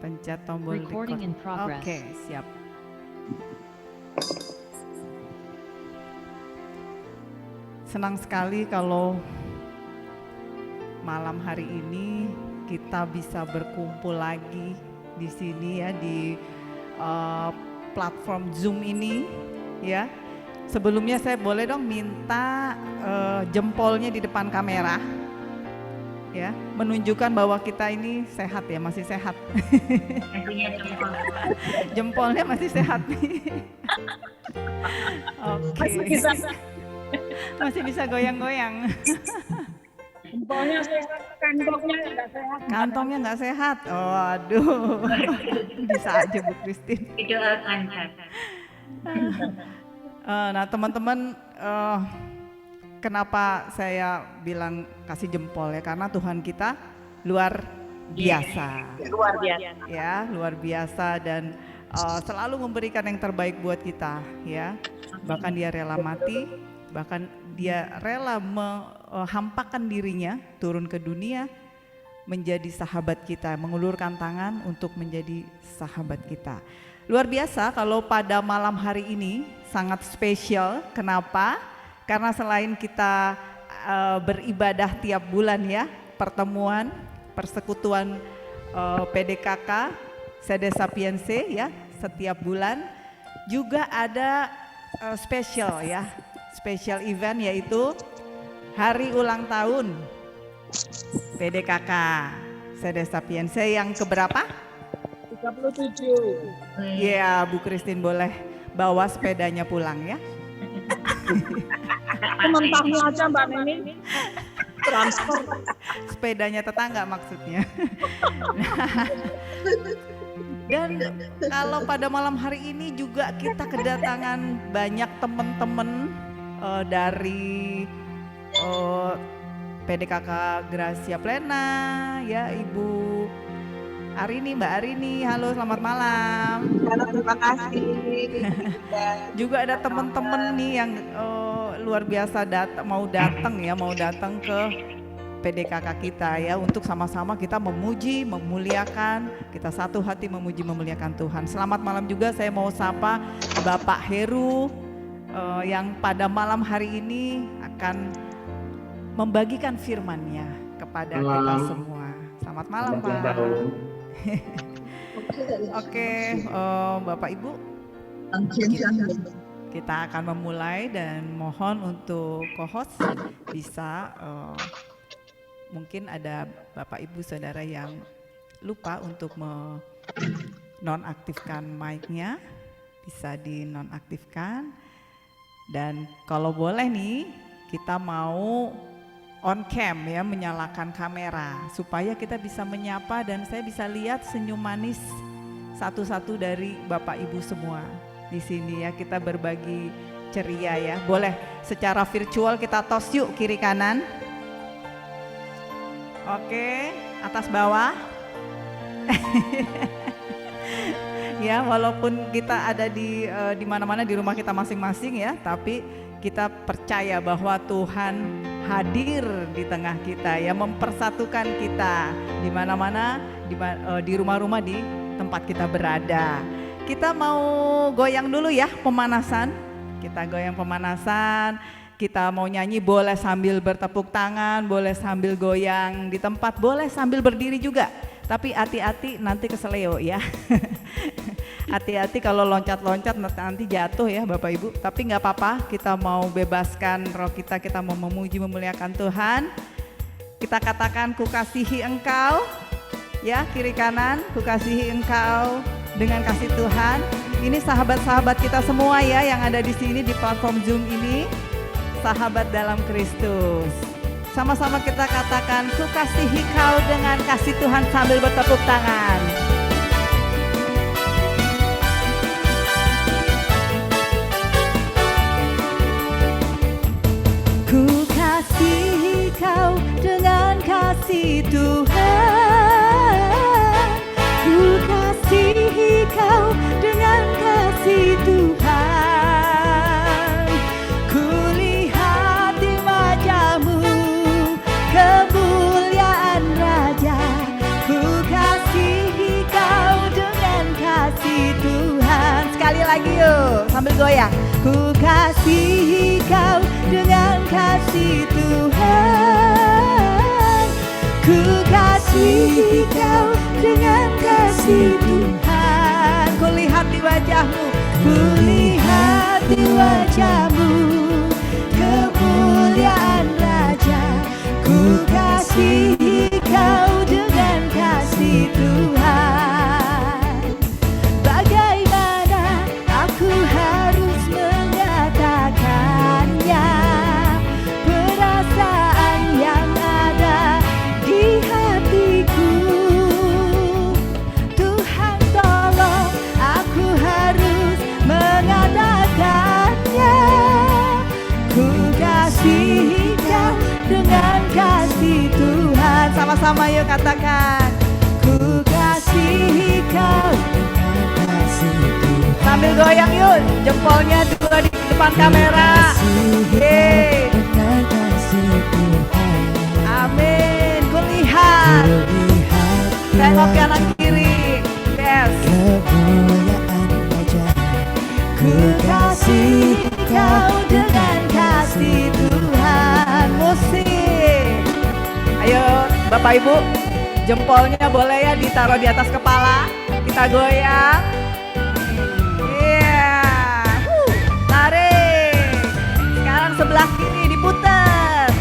Pencet tombol record. Oke, siap. Senang sekali kalau malam hari ini kita bisa berkumpul lagi di sini ya di platform Zoom ini ya. Sebelumnya saya boleh dong minta jempolnya di depan kamera ya, menunjukkan bahwa kita ini sehat ya, masih sehat. Jempolnya masih sehat nih. Oke. Masih bisa goyang-goyang. Jempolnya sehat, kantongnya nggak sehat. Kantongnya nggak sehat. Oh, aduh. Bisa aja Bu Christine. Didoakan. Nah teman-teman, kenapa saya bilang kasih jempol ya, karena Tuhan kita luar biasa. Luar biasa. Ya, luar biasa dan selalu memberikan yang terbaik buat kita ya. Bahkan dia rela mati, bahkan dia rela menghampakan dirinya turun ke dunia menjadi sahabat kita, mengulurkan tangan untuk menjadi sahabat kita. Luar biasa kalau pada malam hari ini sangat spesial. Kenapa? Karena selain kita beribadah tiap bulan ya, pertemuan, persekutuan PDKK, Sede Sapiense ya, setiap bulan juga ada spesial ya, spesial event yaitu hari ulang tahun PDKK Sede Sapiense yang keberapa? 37. Iya, Bu Christine boleh bawa sepedanya pulang ya. Mentahnya aja Mbak Neni. Transfer. Sepedanya tetangga maksudnya. Dan kalau pada malam hari ini juga kita kedatangan banyak teman-teman dari PDKK Gracia Plena ya, Ibu Arini, Mbak Arini, halo selamat malam. Halo, terima kasih. Juga ada teman-teman nih yang luar biasa mau datang ke PDKK kita ya, untuk sama-sama kita memuji, memuliakan, kita satu hati memuji, memuliakan Tuhan. Selamat malam juga saya mau sapa Bapak Heru yang pada malam hari ini akan membagikan firman-Nya kepada kita semua. Selamat malam Pak. Oke, Bapak Ibu, kita akan memulai dan mohon untuk co-host bisa mungkin ada Bapak Ibu Saudara yang lupa untuk menonaktifkan mic-nya, bisa dinonaktifkan. Dan kalau boleh nih kita mau on cam ya, menyalakan kamera supaya kita bisa menyapa dan saya bisa lihat senyum manis satu-satu dari Bapak Ibu semua di sini ya. Kita berbagi ceria ya. Boleh secara virtual kita tos yuk kiri kanan. Oke, atas bawah. Ya, walaupun kita ada di mana-mana di rumah kita masing-masing ya, tapi kita percaya bahwa Tuhan hadir di tengah kita ya, mempersatukan kita di mana-mana, di rumah-rumah, di tempat kita berada. Kita mau goyang dulu ya, pemanasan. Kita goyang pemanasan. Kita mau nyanyi boleh sambil bertepuk tangan, boleh sambil goyang di tempat, boleh sambil berdiri juga. Tapi hati-hati nanti keseleo ya. Hati-hati kalau loncat-loncat nanti jatuh ya Bapak Ibu. Tapi nggak apa-apa, kita mau bebaskan roh kita, kita mau memuji memuliakan Tuhan. Kita katakan ku kasihi engkau ya, kiri kanan, ku kasihi engkau dengan kasih Tuhan. Ini sahabat-sahabat kita semua ya yang ada di sini di platform Zoom ini, sahabat dalam Kristus. Sama-sama kita katakan ku kasihi kau dengan kasih Tuhan sambil bertepuk tangan. Ku kasihi kau dengan kasih Tuhan. Ku kasihi kau dengan kasih Tuhan. Ku lihat di wajahmu kemuliaan Raja. Ku kasihi sambil goyang. Ku kasihi kau dengan kasih Tuhan. Ku kasihi kau dengan kasih Tuhan. Ku lihat di wajahmu, ku lihat di wajahmu kemuliaan Raja. Ku kasihi kau dengan kasih Tuhan. Bagaimana aku harus mengatakannya, perasaan yang ada di hatiku. Tuhan tolong, aku harus mengatakannya. Ku kasihi kau dengan kasih Tuhan. Sama-sama yuk katakan. Ku kasihi kau dengan kasih Tuhan. Sambil goyang yuk, jempolnya dua di depan kamera. Yeay. Dengan kasih Tuhan. Amin. Ku lihat. Tengok kanan kiri. Yes. Kemuliaan Raja. Ku kasih kau dengan kasih Tuhan. Musik. Ayo Bapak Ibu, jempolnya boleh ya ditaruh di atas kepala. Kita goyang. Iya. Tarik. Sekarang sebelah kiri diputar.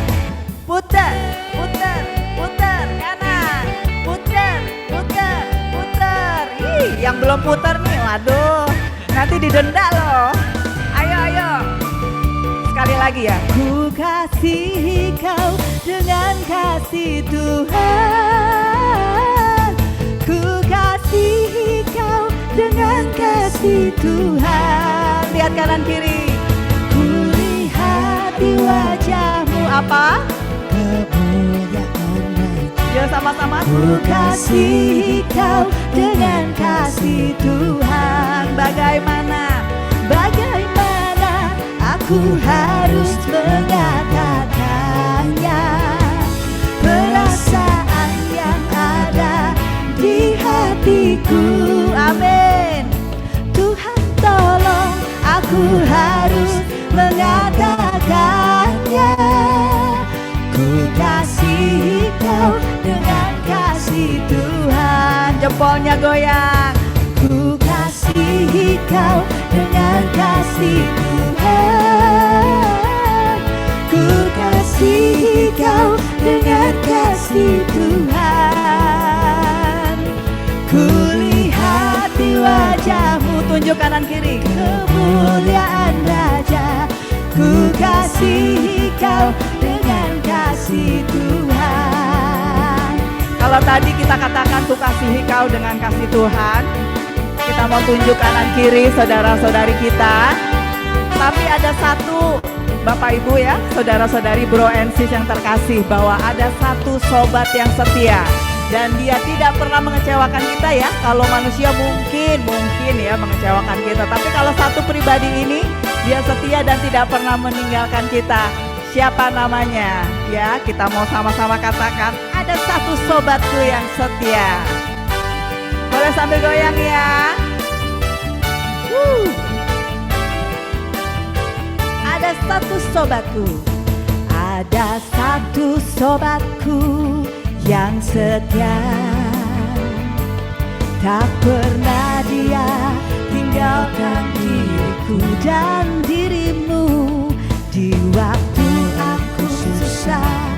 Putar, putar, putar kanan. Putar, putar, putar. Ih, yang belum putar nih, waduh. Nanti didenda loh. Ayo, ayo. Sekali lagi ya. Ku kasihi kau dengan kasih Tuhan. Ku kasihi kau dengan kasih Tuhan. Lihat kanan kiri. Ku lihat di wajahmu apa? Kemuliaan Raja. Yuk sama-sama. Ku kasihi kau dengan kasih Tuhan. Bagaimana? Bagaimana aku harus mengatakannya, perasaan yang ada di hatiku. Amin. Tuhan tolong, aku harus mengatakannya. Ku kasihi kau dengan kasih Tuhan. Jempolnya goyang. Ku kasihi kau dengan kasih Tuhan. Ku kasihi kau dengan kasih Tuhan. Ku lihat di wajahmu, tunjuk kanan kiri, kemuliaan Raja. Ku kasihi kau dengan kasih Tuhan. Kalau tadi kita katakan ku kasihi kau dengan kasih Tuhan, kita mau tunjuk kanan kiri saudara-saudari kita. Tapi ada satu Bapak Ibu ya, saudara-saudari bro and sis yang terkasih, bahwa ada satu sobat yang setia dan dia tidak pernah mengecewakan kita ya. Kalau manusia mungkin ya mengecewakan kita, tapi kalau satu pribadi ini dia setia dan tidak pernah meninggalkan kita. Siapa namanya? Ya, kita mau sama-sama katakan, ada satu sobatku yang setia. Boleh sambil goyang ya. Ada satu sobatku, ada satu sobatku yang setia. Tak pernah dia tinggalkan diriku dan dirimu. Di waktu aku susah,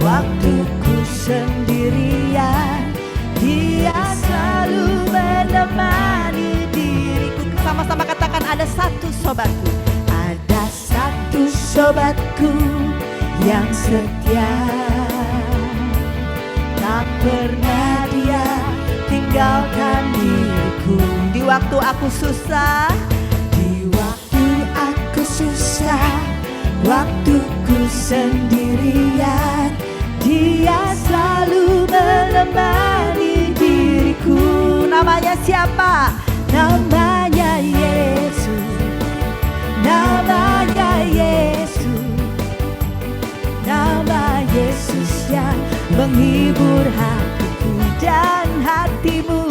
waktuku sendirian, dia selalu menemani diriku. Sama-sama katakan, ada satu sobatku. Ada satu sobatku yang setia. Tak pernah dia tinggalkan diriku. Di waktu aku susah, di waktu aku susah, waktuku sendirian, dia selalu menemani diriku. Namanya siapa? Namanya Yesus. Namanya Yesus. Nama Yesus yang menghibur hatiku dan hatimu.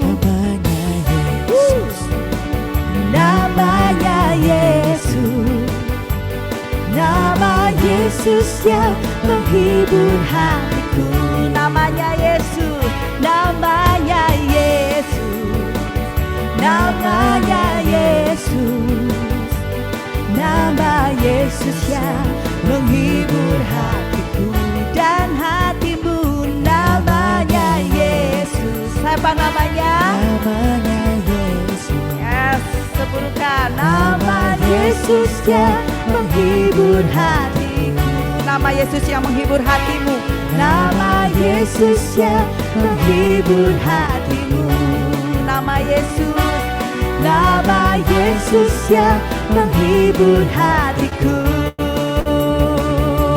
Namanya Yesus. Namanya Yesus yang menghibur hatiku. Namanya Yesus, namanya Yesus, namanya Yesus, nama Yesus yang menghibur hatiku dan hatimu. Namanya Yesus, apa namanya? Namanya Yesus. Yes, sebutkan nama Yesus yang menghibur hatiku. Nama Yesus yang menghibur hatimu. Nama Yesus yang menghibur hatimu. Nama Yesus, nama Yesus yang menghibur hatiku.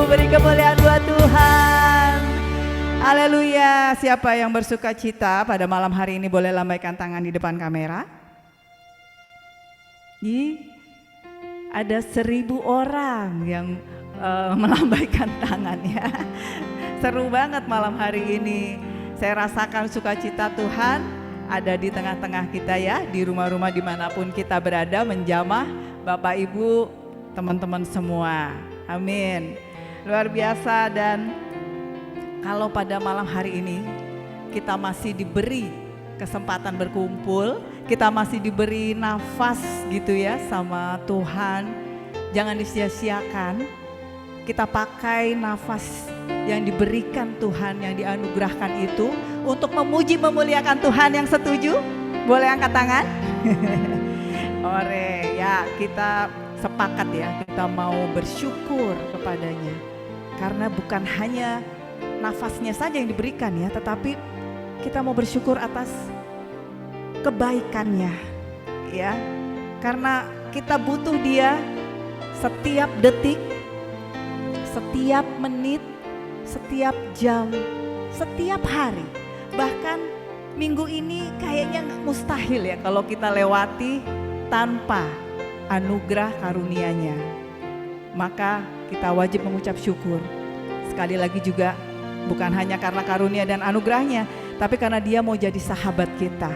Beri kemuliaan buat Tuhan. Haleluya. Siapa yang bersuka cita pada malam hari ini boleh lambaikan tangan di depan kamera. Ada 1.000 orang yang melambaikan tangan ya. Seru banget malam hari ini. Saya rasakan sukacita Tuhan ada di tengah-tengah kita ya, di rumah-rumah dimanapun kita berada, menjamah Bapak Ibu, teman-teman semua. Amin. Luar biasa. Dan kalau pada malam hari ini kita masih diberi kesempatan berkumpul, kita masih diberi nafas gitu ya sama Tuhan, jangan disia-siakan. Kita pakai nafas yang diberikan Tuhan, yang dianugerahkan itu untuk memuji memuliakan Tuhan. Yang setuju boleh angkat tangan. Ore ya, kita sepakat ya, kita mau bersyukur kepadanya. Karena bukan hanya nafasnya saja yang diberikan ya, tetapi kita mau bersyukur atas kebaikannya ya. Karena kita butuh dia setiap detik, setiap menit, setiap jam, setiap hari. Bahkan minggu ini kayaknya mustahil ya kalau kita lewati tanpa anugerah karunia-Nya. Maka kita wajib mengucap syukur. Sekali lagi juga bukan hanya karena karunia dan anugerahnya, tapi karena dia mau jadi sahabat kita.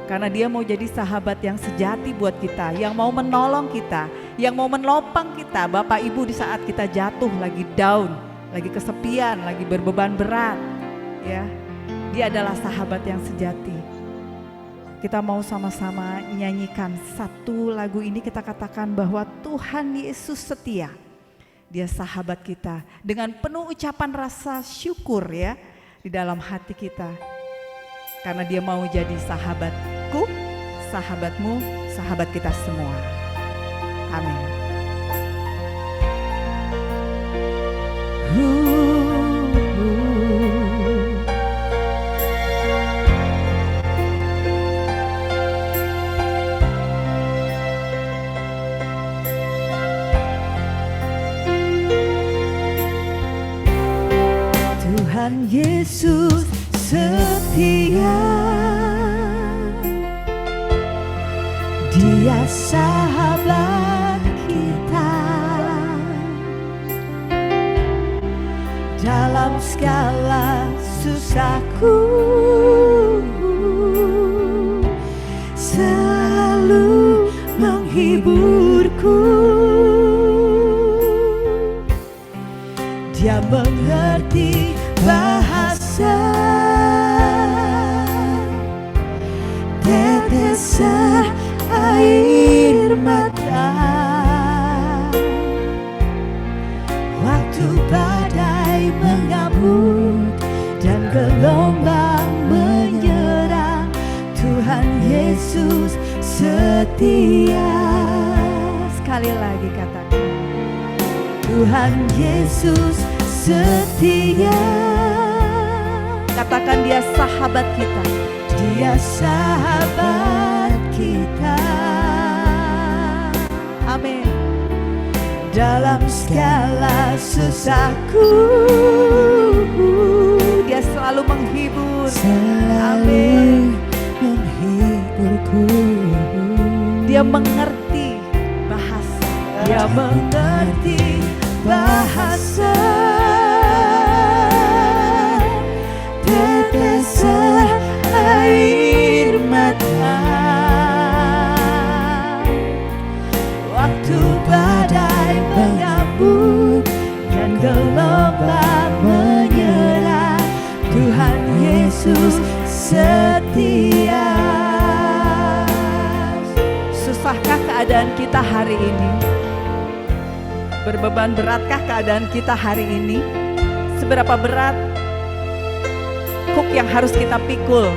Karena dia mau jadi sahabat yang sejati buat kita, yang mau menolong kita, yang mau menopang kita. Bapak Ibu, di saat kita jatuh, lagi down, lagi kesepian, lagi berbeban berat ya, dia adalah sahabat yang sejati. Kita mau sama-sama nyanyikan satu lagu ini, kita katakan bahwa Tuhan Yesus setia. Dia sahabat kita dengan penuh ucapan rasa syukur ya di dalam hati kita. Karena dia mau jadi sahabatku, sahabatmu, sahabat kita semua. Amin. Tuhan Yesus setia, dia sahabat kita dalam segala susahku, selalu menghiburku. Dia mengerti bahasa tetesan air mata waktu badai mengamuk dan gelombang menyerang. Tuhan Yesus setia. Sekali lagi katakan, Tuhan Yesus setia. Katakan dia sahabat kita. Dia sahabat kita. Amin. Dalam segala susahku, dia selalu menghibur. Amin. Menghiburku. Dia mengerti bahasa. Dia mengerti bahasa. Tetesan air mata waktu badai mengamuk setia. Susahkah keadaan kita hari ini? Berbeban beratkah keadaan kita hari ini? Seberapa berat kuk yang harus kita pikul,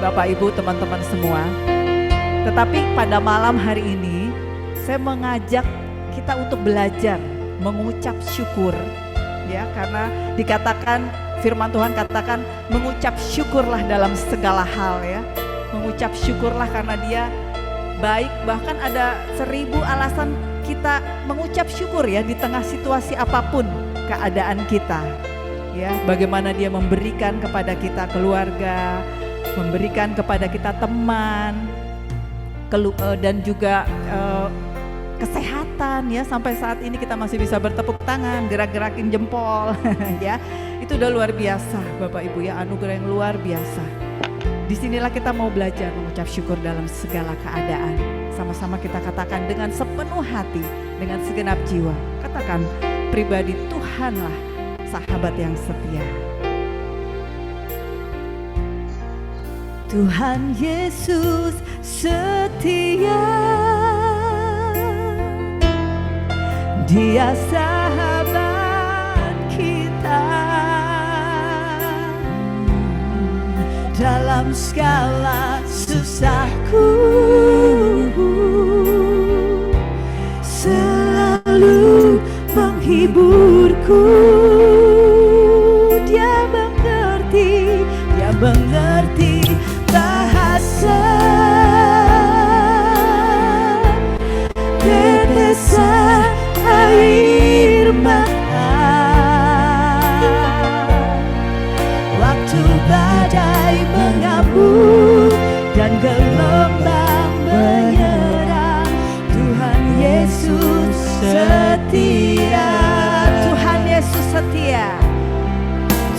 Bapak Ibu, teman-teman semua? Tetapi pada malam hari ini saya mengajak kita untuk belajar mengucap syukur, ya, karena dikatakan firman Tuhan katakan mengucap syukurlah dalam segala hal, ya. Mengucap syukurlah karena Dia baik. Bahkan ada 1000 alasan kita mengucap syukur, ya, di tengah situasi apapun keadaan kita, ya. Bagaimana Dia memberikan kepada kita keluarga, memberikan kepada kita teman, dan juga kesehatan, ya, sampai saat ini kita masih bisa bertepuk tangan, gerak-gerakin jempol ya, itu udah luar biasa Bapak Ibu, ya, anugerah yang luar biasa. Disinilah kita mau belajar mengucap syukur dalam segala keadaan. Sama-sama kita katakan dengan sepenuh hati, dengan segenap jiwa. Katakan pribadi, Tuhanlah sahabat yang setia. Tuhan Yesus setia, Dia sahabat kita dalam segala susahku, selalu menghiburku. Dia mengerti bahasa tetesan air mata waktu badai mengamuk dan gelombang menyerang. Tuhan Yesus setia, Tuhan Yesus setia,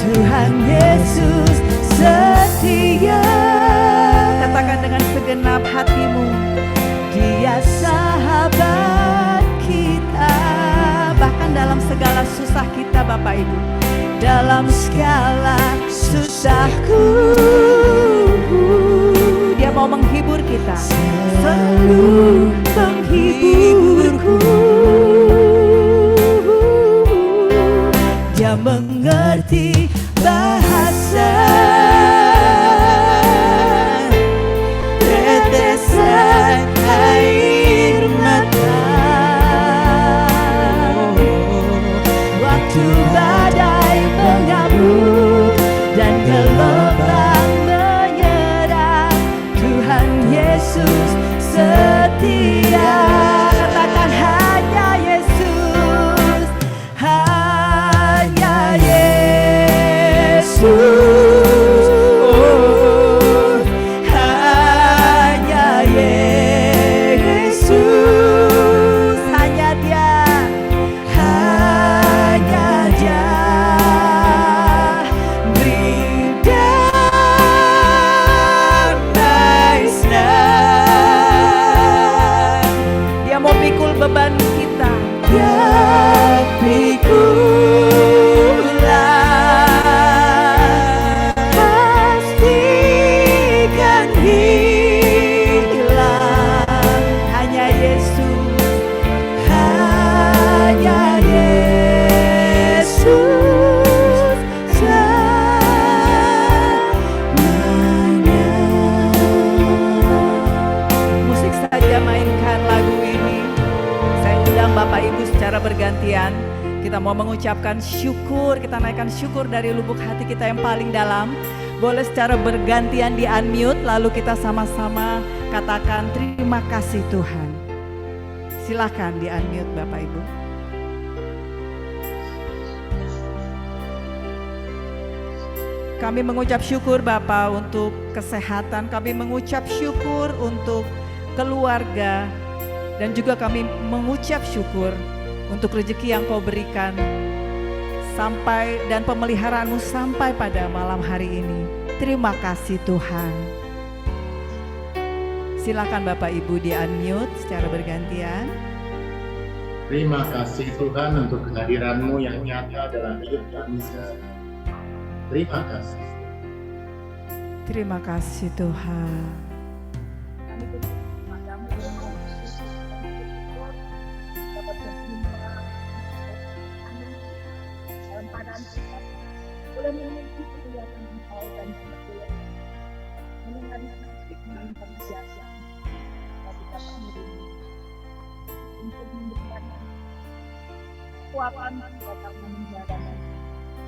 Tuhan Yesus setia. Katakan dengan segenap hatimu, Dia sahabat kita. Bahkan dalam segala susah kita Bapak Ibu, dalam segala susahku, Dia mau menghibur kita, selalu menghiburku. Dia mengerti bahasa tetesan air mata waktu badai mengamuk dan gelombang menyerang. Tuhan Yesus setia. Katakan hanya Yesus, hanya Yesus, oh, hanya Yesus, hanya Dia, hanya Dia. Beri damai senang. Dia mau pikul beban kita, Dia pikulah, pastikan hilang. Hanya Yesus, hanya Yesus selamanya. Musik saja mainkan lagu ini. Saya undang Bapak Ibu secara bergantian. Kita mau mengucapkan syukur, kita naikkan syukur dari lubuk hati kita yang paling dalam. Boleh secara bergantian di unmute, lalu kita sama-sama katakan terima kasih Tuhan. Silakan di unmute Bapak Ibu. Kami mengucap syukur Bapa untuk kesehatan, kami mengucap syukur untuk keluarga, dan juga kami mengucap syukur untuk rezeki yang Kau berikan sampai dan pemeliharaanmu sampai pada malam hari ini. Terima kasih Tuhan. Silakan Bapak Ibu di unmute secara bergantian. Terima kasih Tuhan untuk kehadiran-Mu yang nyata dalam hidup kami sehari. Terima kasih. Terima kasih Tuhan. Kami bersyukur padamu ya Allah Yesus, kami bersyukur dapat berjumpa dalam keadaan kita boleh memiliki penglihatan Engkau dan kebetulan mendengar firman kami biasa bagi kami ini untuk memberikan kekuatan dalam menjalankan.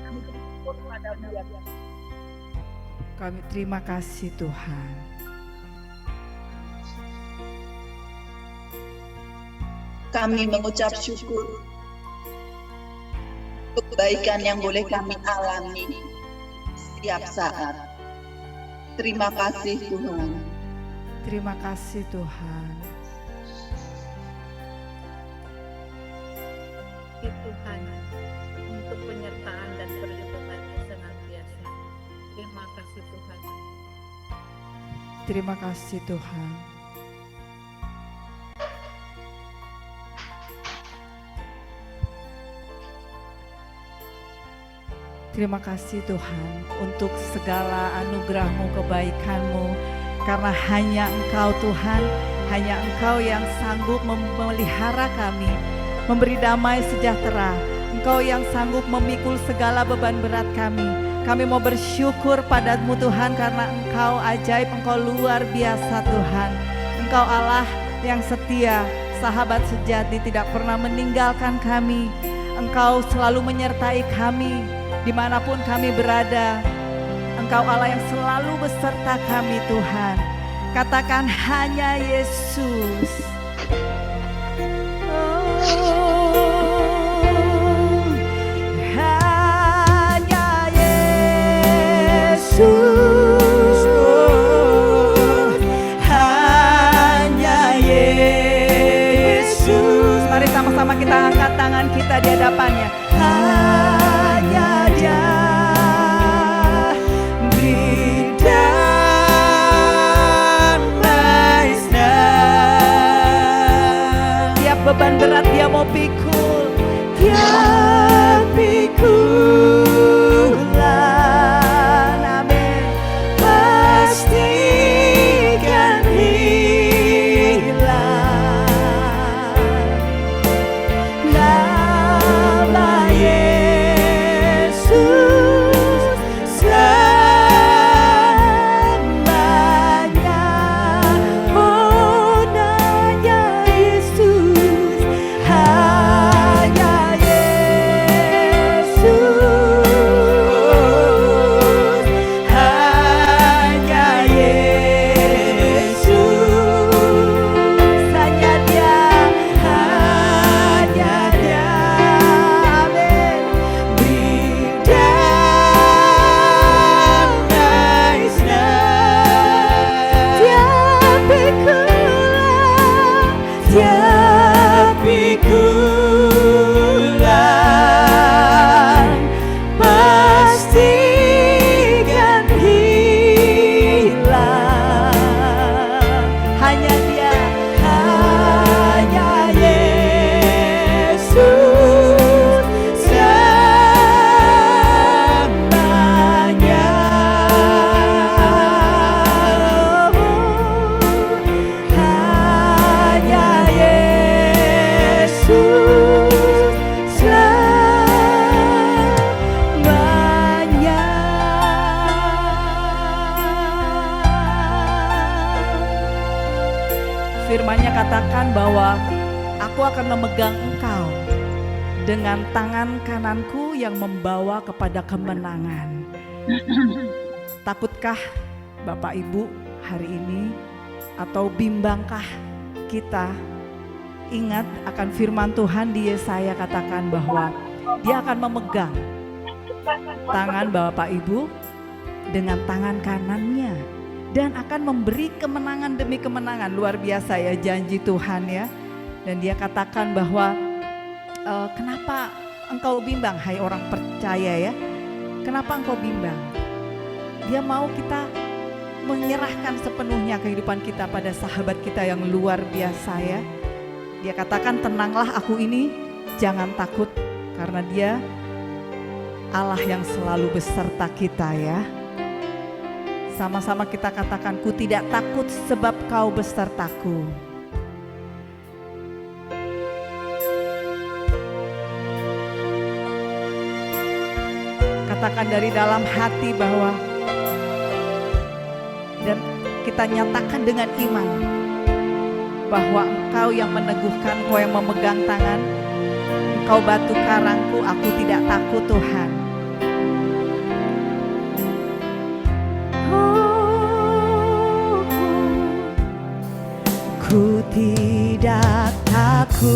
Kami bersyukur padamu ya Allah. Kami terima kasih Tuhan. Kami mengucap syukur untuk kebaikan yang boleh kami alami setiap saat. Terima kasih Tuhan. Terima kasih Tuhan. Tuhan untuk penyertaan dan perlindungannya senantiasa. Terima kasih Tuhan. Terima kasih Tuhan. Terima kasih Tuhan untuk segala anugerah-Mu, kebaikan-Mu. Karena hanya Engkau Tuhan, hanya Engkau yang sanggup memelihara kami, memberi damai sejahtera. Engkau yang sanggup memikul segala beban berat kami. Kami mau bersyukur padamu Tuhan karena Engkau ajaib, Engkau luar biasa Tuhan. Engkau Allah yang setia, sahabat sejati, tidak pernah meninggalkan kami. Engkau selalu menyertai kami dimanapun kami berada. Engkau Allah yang selalu beserta kami Tuhan. Katakan hanya Yesus. Hanya Yesus. Hanya Yesus. Mari sama-sama kita angkat tangan kita di hadapannya. Hanya Dia. Beban berat Dia mau pikul, Dia pikulan, amin. Pastikan hilang nama Yesus selamanya. Oh nanya Yesus, hanya Yesus, hanya Yesus, hanya Dia, amin. Berdamai senang, Dia pikulan, Dia pikulan, pastikan hilang. Hanya Dia, hanya Yesus selamanya. Hanya Yesus selamanya. Firman-Nya katakan bahwa aku akan memegang engkau dengan tangan kananku yang membawa kepada kemenangan. Takutkah Bapak Ibu hari ini, atau bimbangkah kita? Ingat akan firman Tuhan di Yesaya, katakan bahwa Dia akan memegang tangan Bapak Ibu dengan tangan kanannya dan akan memberi kemenangan demi kemenangan. Luar biasa ya janji Tuhan ya. Dan Dia katakan bahwa kenapa engkau bimbang hai orang percaya ya? Kenapa engkau bimbang? Dia mau kita menyerahkan sepenuhnya kehidupan kita pada sahabat kita yang luar biasa ya. Dia katakan tenanglah aku ini, jangan takut, karena Dia Allah yang selalu beserta kita ya. Sama-sama kita katakan, ku tidak takut sebab kau besertaku. Katakan dari dalam hati bahwa, dan kita nyatakan dengan iman bahwa Engkau yang meneguhkan, Engkau yang memegang tangan, Engkau batu karangku, aku tidak takut Tuhan. Ku tidak takut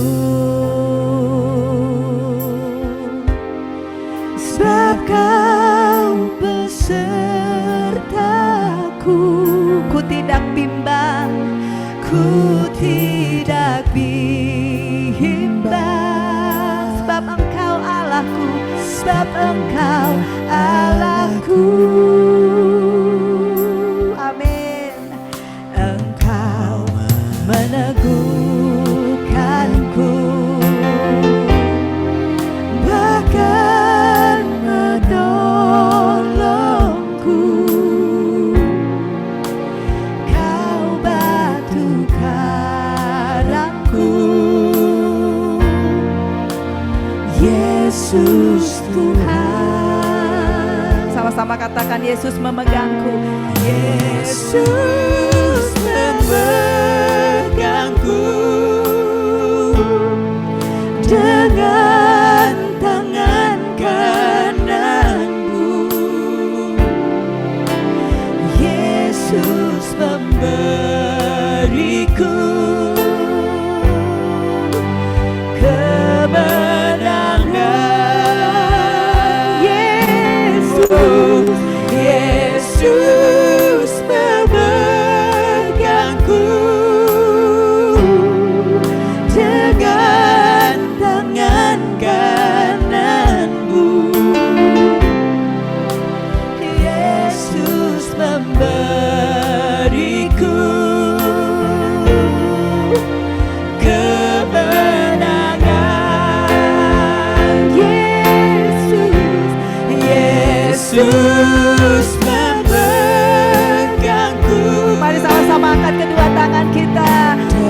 sebab kau besertaku. Ku tidak bimbang, Ku tidak bimbang sebab Engkau Allahku, sebab Engkau Allahku. Amin. Engkau meneguhkanku, bahkan menolongku. Kau batu karangku, Yesus Tuhan. sama-sama katakan, Yesus memegangku. Yesus memegangku dengan tangan kananmu. Yesus memberiku kemenangan. Yesus memegangku dengan tangan kananmu. Yesus memberiku kemenangan. Yesus memegangku. Mari sama-sama angkat kedua tangan kita.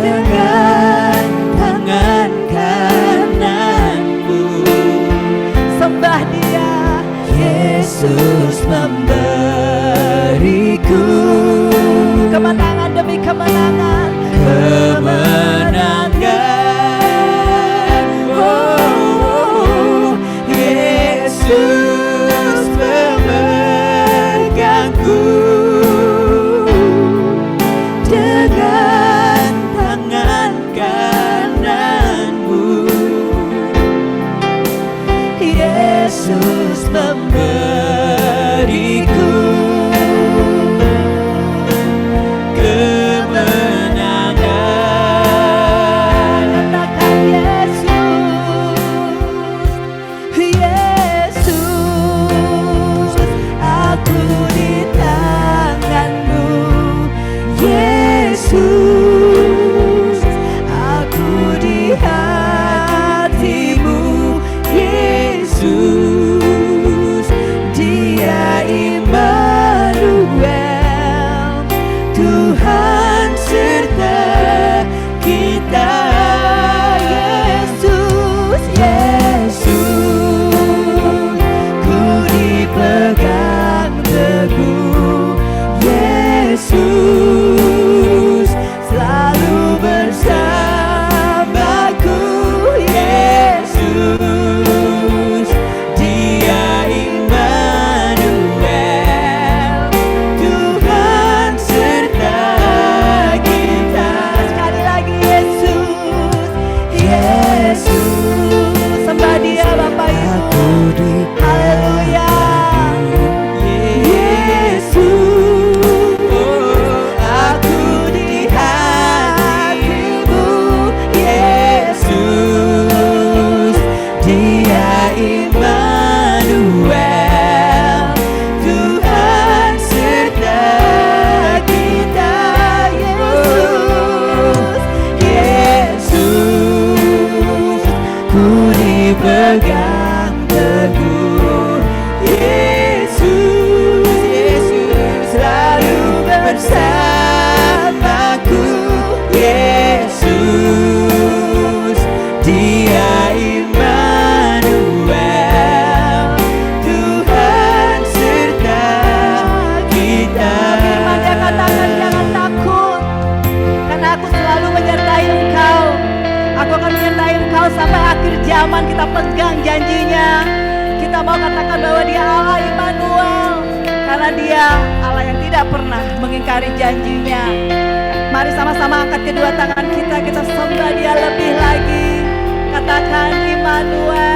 Dengan tangan kananmu, Sembah Dia. Yesus memberiku Kemenangan demi kemenangan. kemenangan. Oh, Yesus memegangku dengan tangan kananmu. Yesus memberiku kemenangan. Katakan Yesus, aku di tanganmu. Yesus, aku di hatimu. Yesus, Dia Immanuel, Tuhan serta kita. Yesus, ku dipegang teguh. Yesus, iman, kita pegang janjinya. Kita mau katakan bahwa dia Allah Immanuel, karena dia Allah yang tidak pernah mengingkari janjinya. Mari sama-sama angkat kedua tangan kita sembah dia lebih lagi. Katakan Immanuel.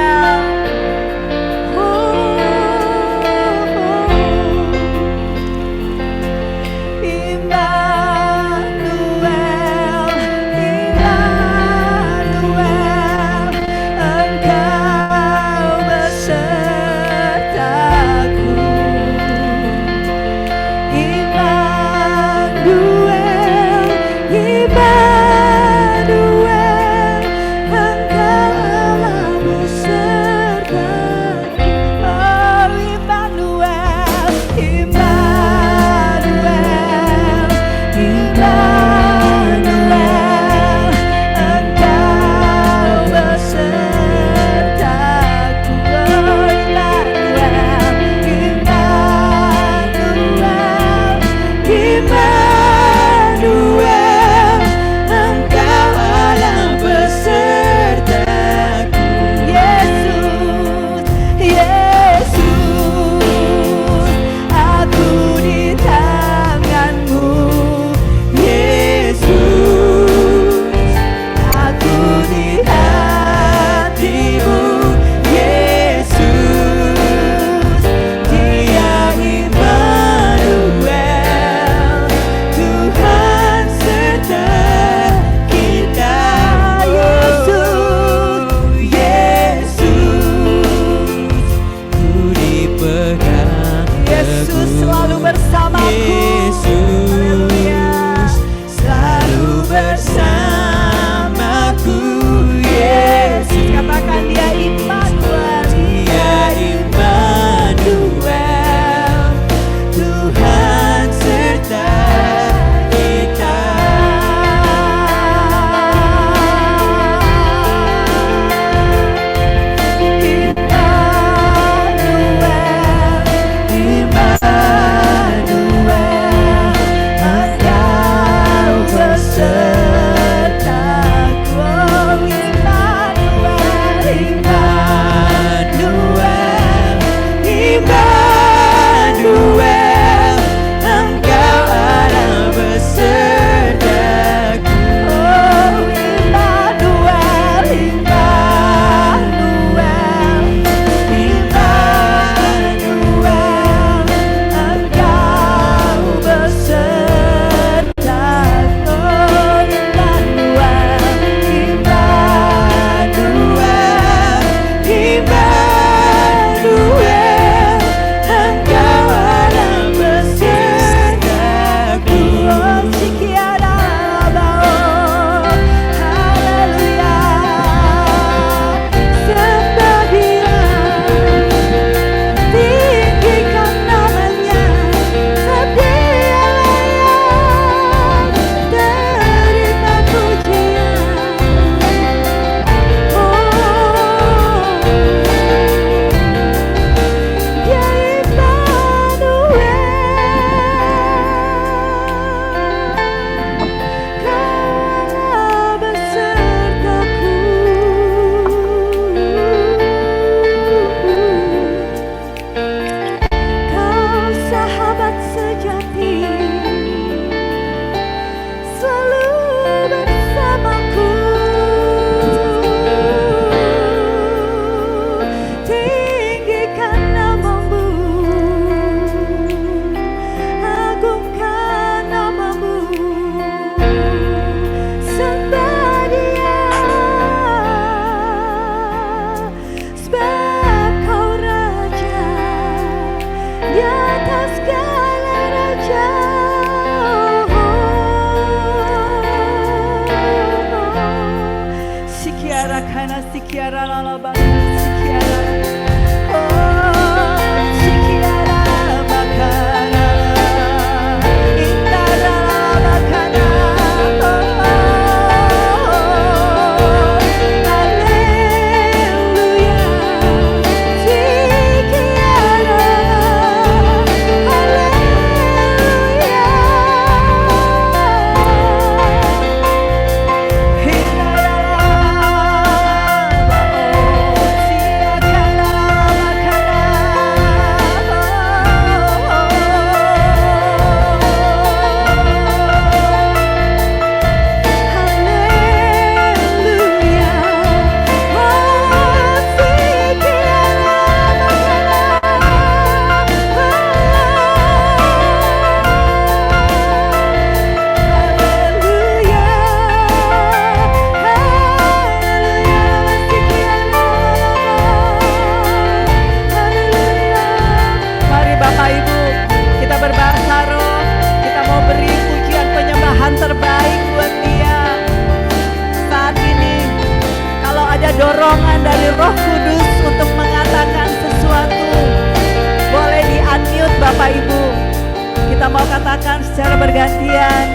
bergantian.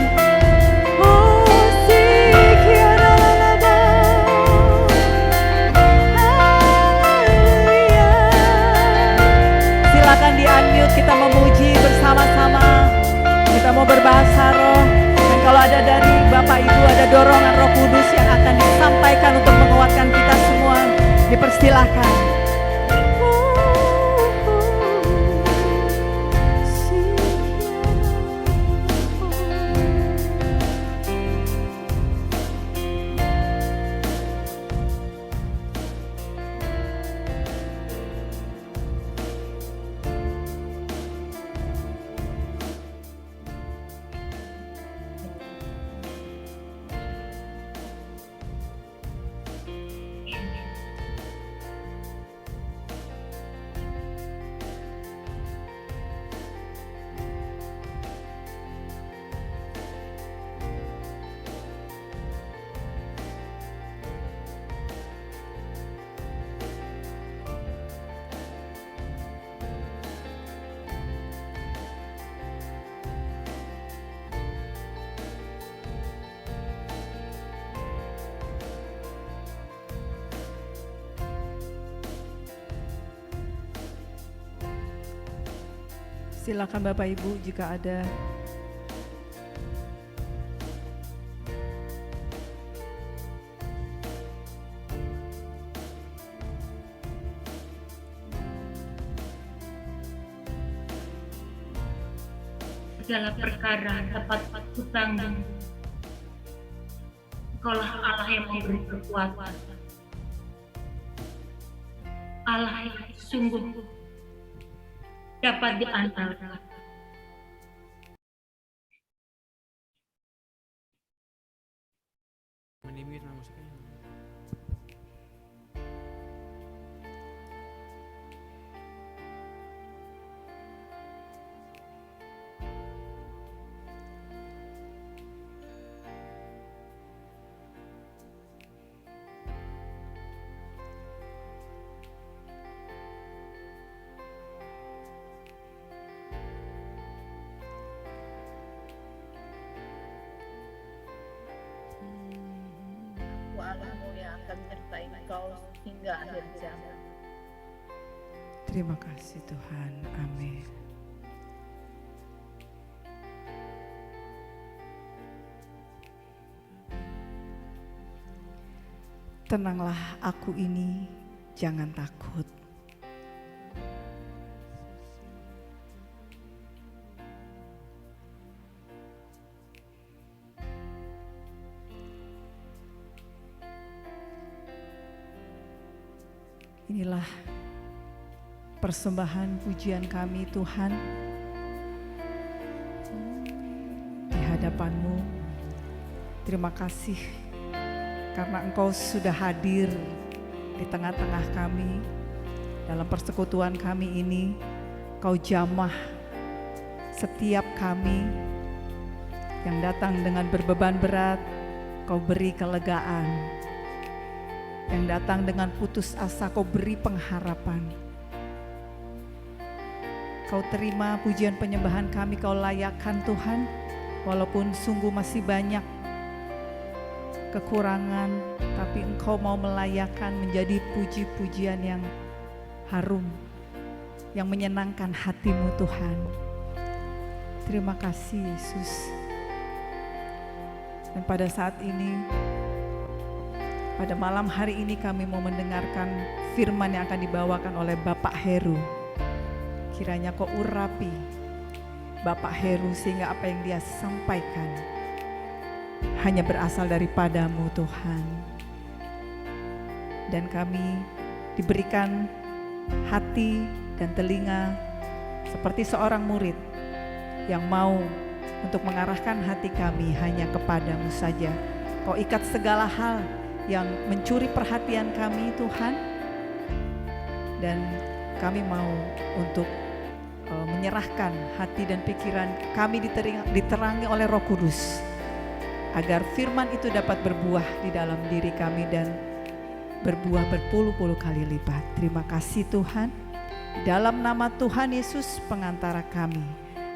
Oh, silakan di-unmute, kita memuji bersama-sama. Kita mau berbahasa roh. Dan kalau ada dari Bapak Ibu, ada dorongan Roh Kudus yang akan disampaikan untuk menguatkan kita semua, dipersilahkan. Silakan Bapak Ibu jika ada. Segala perkara dapat kutanggung. Engkaulah Allah yang memberi kekuatan. Allah yang sungguh dapat diandalkan. Allahmu yang akan menyertai engkau hingga akhir zaman. Terima kasih Tuhan, amin. Tenanglah aku ini, jangan takut. Inilah persembahan pujian kami Tuhan di hadapan-Mu. Terima kasih karena Engkau sudah hadir di tengah-tengah kami. Dalam persekutuan kami ini, Kau jamah setiap kami yang datang dengan berbeban berat, Kau beri kelegaan. Yang datang dengan putus asa, Kau beri pengharapan. Kau terima pujian penyembahan kami, Kau layakkan Tuhan. Walaupun sungguh masih banyak kekurangan, tapi Engkau mau melayakkan menjadi puji-pujian yang harum, yang menyenangkan hati-Mu Tuhan. Terima kasih Yesus. Dan pada saat ini, pada malam hari ini kami mau mendengarkan firman yang akan dibawakan oleh Bapak Heru. Kiranya Kau urapi Bapak Heru sehingga apa yang dia sampaikan hanya berasal daripada-Mu Tuhan. Dan kami diberikan hati dan telinga seperti seorang murid yang mau untuk mengarahkan hati kami hanya kepada-Mu saja. Kau ikat segala hal yang mencuri perhatian kami Tuhan, dan kami mau untuk menyerahkan hati dan pikiran kami diterangi oleh Roh Kudus agar firman itu dapat berbuah di dalam diri kami dan berbuah berpuluh-puluh kali lipat. Terima kasih Tuhan. Dalam nama Tuhan Yesus pengantara kami,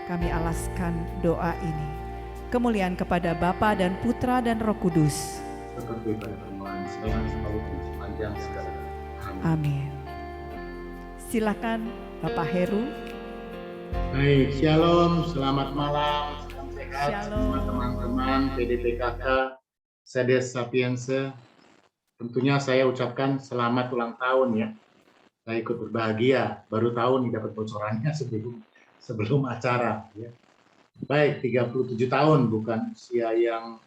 kami alaskan doa ini. Kemuliaan kepada Bapa dan Putra dan Roh Kudus. Seperti pada permulaan, sekarang selalu dan sepanjang segala. Amin. Amin. Silakan Bapak Heru. Baik, shalom, selamat malam, salam sehat Shalom. semua teman-teman PDPKK, Sedes Sapiense. Tentunya saya ucapkan selamat ulang tahun ya. Saya ikut berbahagia, baru tahu nih dapat bocorannya sebelum acara ya. Baik, 37 tahun bukan usia yang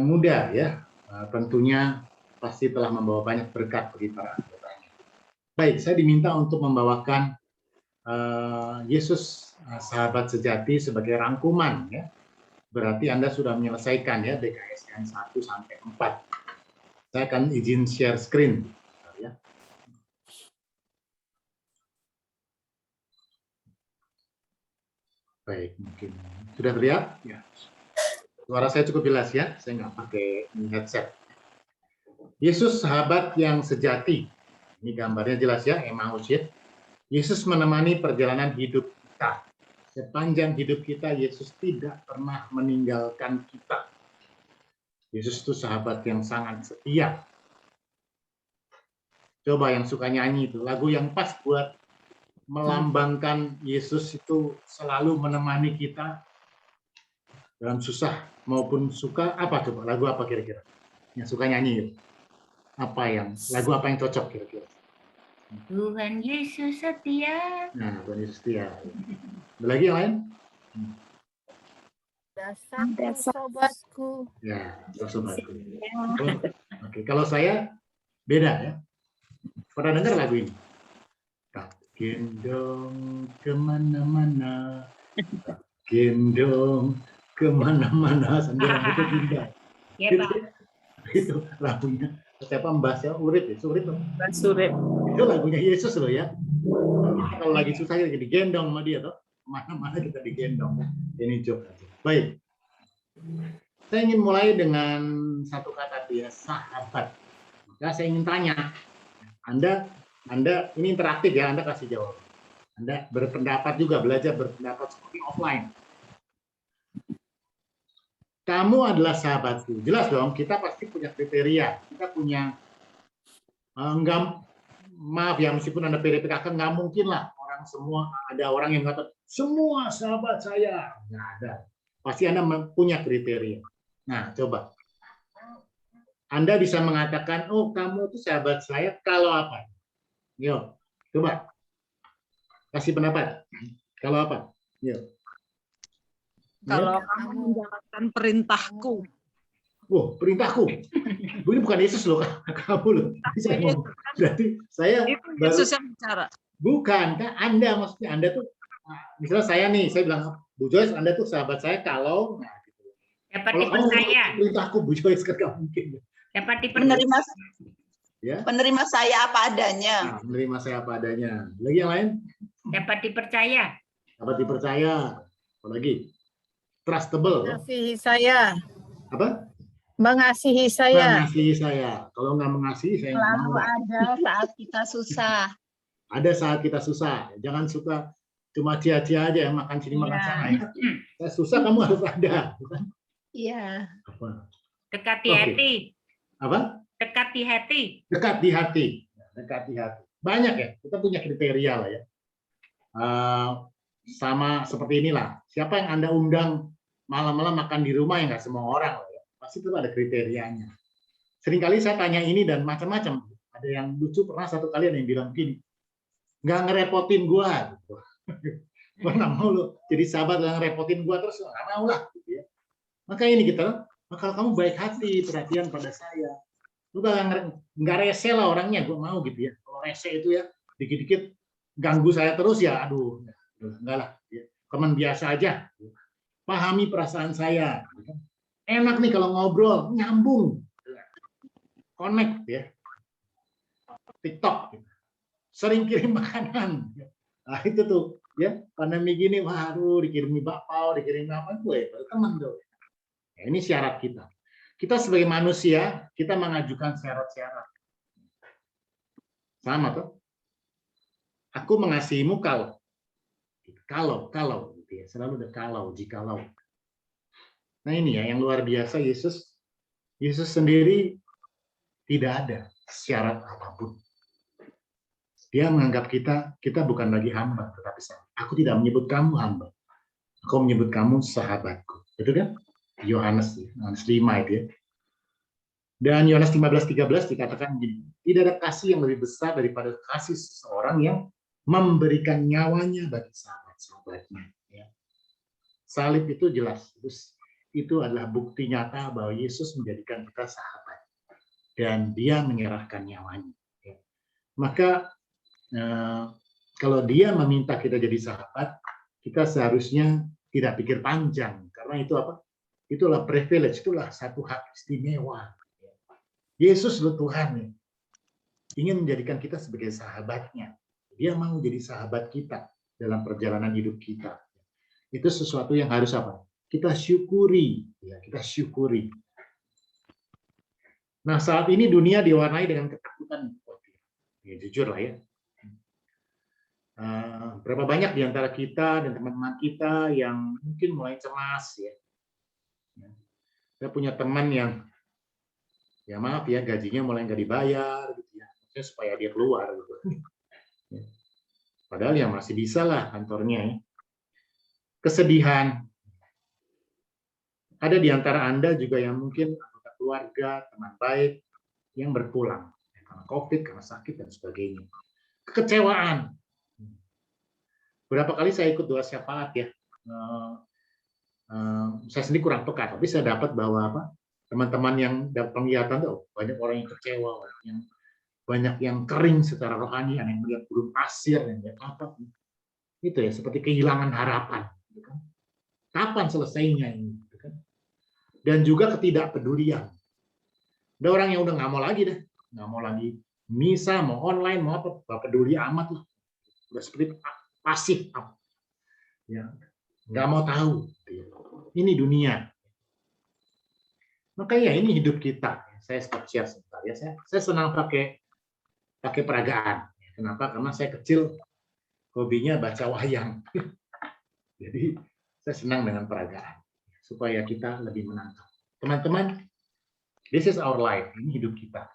muda ya. Tentunya pasti telah membawa banyak berkat bagi para anggotanya. Baik, saya diminta untuk membawakan Yesus sahabat sejati sebagai rangkuman ya. Berarti Anda sudah menyelesaikan ya DKSN 1 sampai 4. Saya akan izin share screen ya. Baik, mungkin sudah terlihat ya. Suara saya cukup jelas ya, saya nggak pakai headset. Yesus sahabat yang sejati. Ini gambarnya jelas ya, Emmaus ya. Yesus menemani perjalanan hidup kita. Sepanjang hidup kita, Yesus tidak pernah meninggalkan kita. Yesus itu sahabat yang sangat setia. Coba yang suka nyanyi itu, lagu yang pas buat melambangkan Yesus itu selalu menemani kita dalam susah maupun suka. Apa coba? Lagu apa kira-kira? Yang suka nyanyi itu. Lagu apa yang cocok kira-kira? Tuhan Yesus setia. Nah, Tuhan Yesus setia. Ada lagi yang lain? Dasarku sobatku. Ya, sobatku. Oke, kalau saya beda ya. Pernah dengar lagu ini? Tak gendong kemana-mana, tak gendong kemana-mana, sambil rambutnya indah. Ya, Pak. Itu lagunya. Siapa membahasnya? Urip ya? Surip. Itu lagunya Yesus loh ya. Kalau lagi susah kita digendong sama dia tuh. Mana-mana kita digendong. Ini joke aja. Baik. Saya ingin mulai dengan satu kata dia, sahabat. Maka saya ingin tanya, Anda ini interaktif ya, Anda kasih jawab. Anda berpendapat juga, belajar berpendapat seperti offline. Kamu adalah sahabatku. Jelas dong, kita pasti punya kriteria. Kita punya, maaf ya, meskipun Anda PDPKK, nggak mungkin lah orang semua, ada orang yang kata, semua sahabat saya. Nggak ada. Pasti Anda punya kriteria. Nah, coba. Anda bisa mengatakan, oh kamu itu sahabat saya, kalau apa? Yuk, coba. Kasih pendapat. Kalau apa? Yuk. Kalau kamu menjalankan perintahku. Oh, perintahku. Ini bukan Yesus loh, kamu loh. Saya ngomong. Berarti saya Itu Yesus yang bicara. bukan, kan Anda maksudnya Anda tuh, misalnya saya nih, saya bilang, Bu Joyce, Anda tuh sahabat saya kalau, nah, gitu. Dapat Kalau dipercaya. perintahku Bu Joyce kan nggak mungkin. Dapat dipercaya. Penerima saya apa adanya. Nah, menerima saya apa adanya. Lagi yang lain? Dapat dipercaya. Dapat dipercaya. Apa lagi? Trustable. Mengasihi saya. Apa? Mengasihi saya. Mengasihi saya. Kalau nggak mengasihi, saya nggak Selalu mau. ada saat kita susah. Ada saat kita susah. Jangan suka cuma cia-cia aja ya, makan sini makan sana ya. Saya susah, kamu harus ada. Bukan? Iya. Apa? Dekat di hati. Apa? Dekat di hati. Dekat di hati. Dekat di hati. Banyak ya, kita punya kriteria lah ya. Sama seperti inilah. Siapa yang Anda undang malam-malam makan di rumah, ya nggak semua orang lah ya. Pasti itu ada kriterianya. Seringkali saya tanya ini dan macam-macam. Ada yang lucu, pernah satu kali ada yang bilang begini, nggak ngerepotin gua. Gitu. Gua nggak mau lo jadi sahabat yang ngerepotin gua terus, nggak mau lah. Gitu ya. Maka ini kita, kalau kamu baik hati, perhatian pada saya, lu nggak rese lah orangnya, gua mau gitu ya. Kalau rese itu ya, dikit-dikit ganggu saya terus ya, aduh, enggak lah. Ya. Teman biasa aja. Pahami perasaan saya. Enak nih kalau ngobrol, nyambung. Connect ya. TikTok. Sering kirim makanan. Nah itu tuh. Ya, pandemi gini, waduh, dikirimi bakpao, dikirimi apa, gue teman tuh. Nah, ini syarat kita. Kita sebagai manusia, kita mengajukan syarat-syarat. Sama tuh. Aku mengasihimu kalau. gitu ya. Selalu ada kalau, jikalau. Nah ini ya yang luar biasa, Yesus sendiri tidak ada syarat apapun. Dia menganggap kita bukan lagi hamba, tetapi aku tidak menyebut kamu hamba. Aku menyebut kamu sahabatku. Betul kan? Yohanes 5 itu ya. Dan Yohanes 15:13 dikatakan begini, tidak ada kasih yang lebih besar daripada kasih seseorang yang memberikan nyawanya bagi sahabat-sahabatnya. Ya. Salib itu jelas, itu adalah bukti nyata bahwa Yesus menjadikan kita sahabat dan Dia menyerahkan nyawanya. Ya. Maka kalau Dia meminta kita jadi sahabat, kita seharusnya tidak pikir panjang, karena itu apa? Itulah privilege, itulah satu hak istimewa. Yesus loh Tuhan nih, ingin menjadikan kita sebagai sahabatnya. Dia mau jadi sahabat kita dalam perjalanan hidup kita. Itu sesuatu yang harus apa? Kita syukuri, ya, kita syukuri. Nah, saat ini dunia diwarnai dengan ketakutan. Ya, jujur lah ya. Berapa banyak di antara kita dan teman-teman kita yang mungkin mulai cemas ya. Saya punya teman yang ya maaf ya gajinya mulai nggak dibayar gitu ya, maksudnya supaya dia keluar gitu. Padahal ya masih bisa lah kantornya ya. Kesedihan. Ada di antara Anda juga yang mungkin anggota keluarga, teman baik yang berpulang karena COVID, karena sakit dan sebagainya. Kekecewaan. Berapa kali saya ikut doa syafaat ya. Saya sendiri kurang peka, tapi saya dapat bahwa apa? Teman-teman yang dapat penglihatan tuh banyak orang yang kecewa, banyak yang kering secara rohani, ada yang melihat gurun pasir, yang melihat apa, itu ya seperti kehilangan harapan. Gitu kan. Kapan selesainya ini? Gitu kan. Dan juga ketidakpedulian. Ada orang yang udah nggak mau lagi deh, nggak mau lagi misa, mau online, mau apa, nggak peduli amat lah. Udah seperti pasif, ya nggak mau tahu. Ini dunia. Makanya ini hidup kita. Saya stop share sebentar ya. Saya senang pakai peragaan. Kenapa? Karena saya kecil hobinya baca wayang. Jadi saya senang dengan peragaan supaya kita lebih menangkap. Teman-teman, this is our life. Ini hidup kita.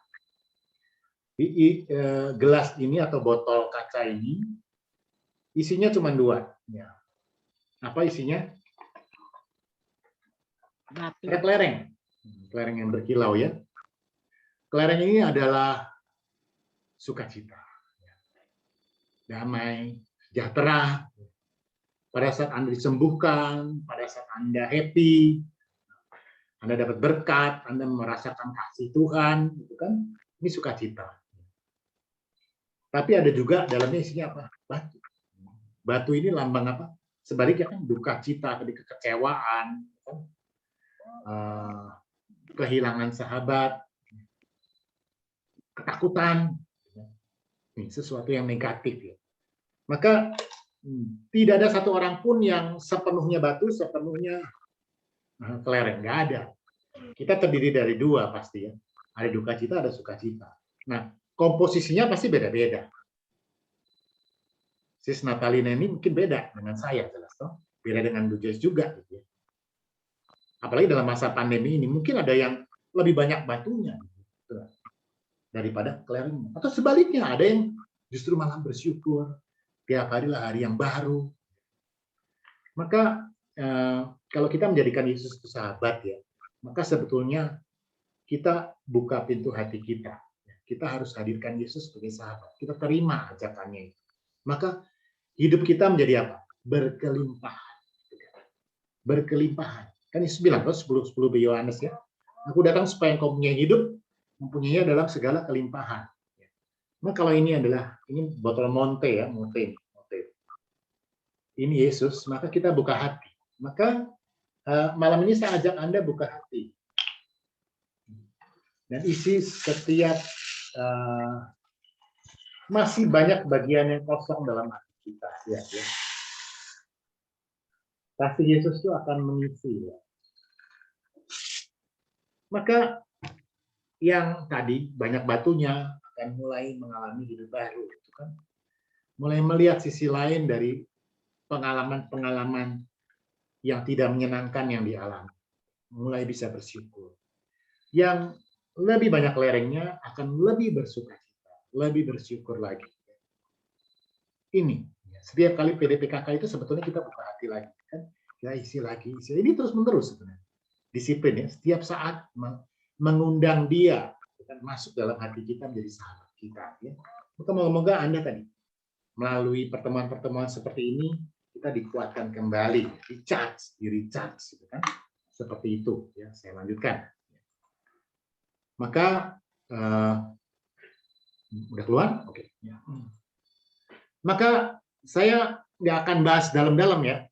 Gelas ini atau botol kaca ini isinya cuma 2. Ya. Apa isinya? Ada kelereng yang berkilau ya. Kelereng ini adalah sukacita, damai, sejahtera. Pada saat Anda disembuhkan, pada saat Anda happy, Anda dapat berkat, Anda merasakan kasih Tuhan, itu kan ini sukacita. Tapi ada juga dalamnya isinya apa? Batu. Batu ini lambang apa? Sebaliknya kan duka cita, kekecewaan, kehilangan sahabat, ketakutan, ini sesuatu yang negatif ya. Maka tidak ada satu orang pun yang sepenuhnya batu, sepenuhnya kelereng, nggak ada. Kita terdiri dari 2 pasti ya. Ada duka cita, ada sukacita. Nah, komposisinya pasti beda-beda. Sis Natalina ini mungkin beda dengan saya, jelas toh. Beda dengan Bu Joyce juga gitu ya. Apalagi dalam masa pandemi ini mungkin ada yang lebih banyak batunya gitu, daripada kelerengnya. Atau sebaliknya ada yang justru malah bersyukur tiap hari lah hari yang baru. Maka kalau kita menjadikan Yesus itu sahabat ya, maka sebetulnya kita buka pintu hati kita. Kita harus hadirkan Yesus sebagai sahabat. Kita terima ajakannya itu. Maka hidup kita menjadi apa? Berkelimpahan. Berkelimpahan. Kan Yesus bilang, 10 Yohanes ya. Aku datang supaya engkau punya hidup, mempunyainya dalam segala kelimpahan. Nah kalau ini botol Monte ya, Monte. Ini Yesus, maka kita buka hati. Maka malam ini saya ajak Anda buka hati. Dan isi setiap masih banyak bagian yang kosong dalam hati kita. Ya. Kasih Yesus itu akan mengisi. Ya. Maka yang tadi banyak batunya akan mulai mengalami hidup baru. Gitu kan? Mulai melihat sisi lain dari pengalaman-pengalaman yang tidak menyenangkan yang dialami. Mulai bisa bersyukur. Yang lebih banyak lerengnya akan lebih bersukacita, lebih bersyukur lagi. Ini, setiap kali PDPKK itu sebetulnya kita buka hati lagi. Kan? Ya isi lagi, isi. Ini terus-menerus sebenarnya. Disiplin ya, setiap saat mengundang dia kan masuk dalam hati kita menjadi sahabat kita. Ya. Moga-moga Anda tadi melalui pertemuan-pertemuan seperti ini kita dikuatkan kembali, di-recharge, gitu kan? Seperti itu. Ya, saya lanjutkan. Maka udah keluar, oke. Ya. Maka saya nggak akan bahas dalam-dalam ya.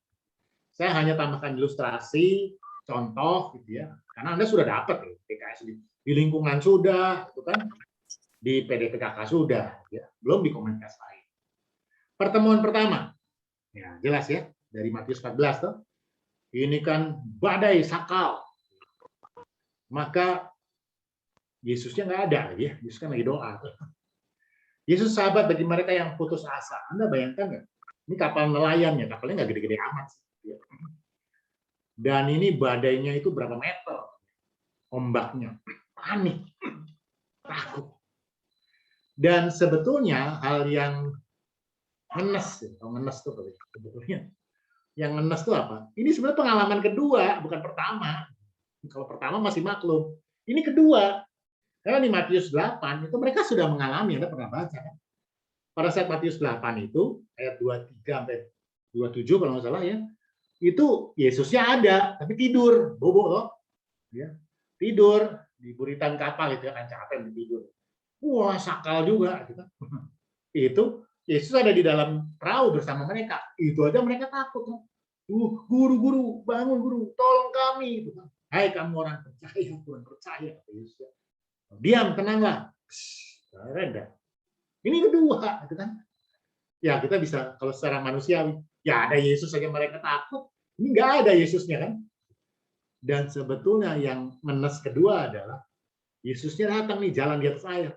Saya hanya tambahkan ilustrasi, contoh, gitu ya. Karena Anda sudah dapat ya, PKS di lingkungan sudah, itu kan, di PDPKK sudah, ya. Belum di komunitas lain. Pertemuan pertama, ya jelas ya, dari Matius 14 tuh. Ini kan badai sakal. Maka Yesusnya nggak ada lagi ya, Yesus kan lagi doa. Yesus sahabat bagi mereka yang putus asa. Anda bayangkan nggak? Ini kapal nelayan ya, kapalnya nggak gede-gede amat. Dan ini badainya itu berapa meter? Ombaknya, panik, takut. Dan sebetulnya hal yang ngenes, ngenes tuh sebetulnya. Yang ngenes tuh apa? Ini sebenarnya pengalaman kedua, bukan pertama. Kalau pertama masih maklum. Ini kedua. Karena di Matius 8 itu mereka sudah mengalami, Anda pernah baca kan? Pada saat Matius 8 itu ayat 23 sampai 27 kalau nggak salah ya, itu Yesusnya ada tapi tidur, bobo loh. Ya. Tidur di buritan kapal itu ya kan capek tidur. Wah, sakal juga gitu. Itu Yesus ada di dalam perahu bersama mereka. Itu aja mereka takut kan. Guru, bangun guru, tolong kami gitu kan. Hai kamu orang percaya, kurang percaya kata Yesus. Diam, tenanglah. Reda. Ini kedua, gitu kan? Ya kita bisa kalau secara manusiawi, ya ada Yesus saja mereka takut. Ini nggak ada Yesusnya kan? Dan sebetulnya yang menes kedua adalah Yesusnya datang nih jalan di atas air.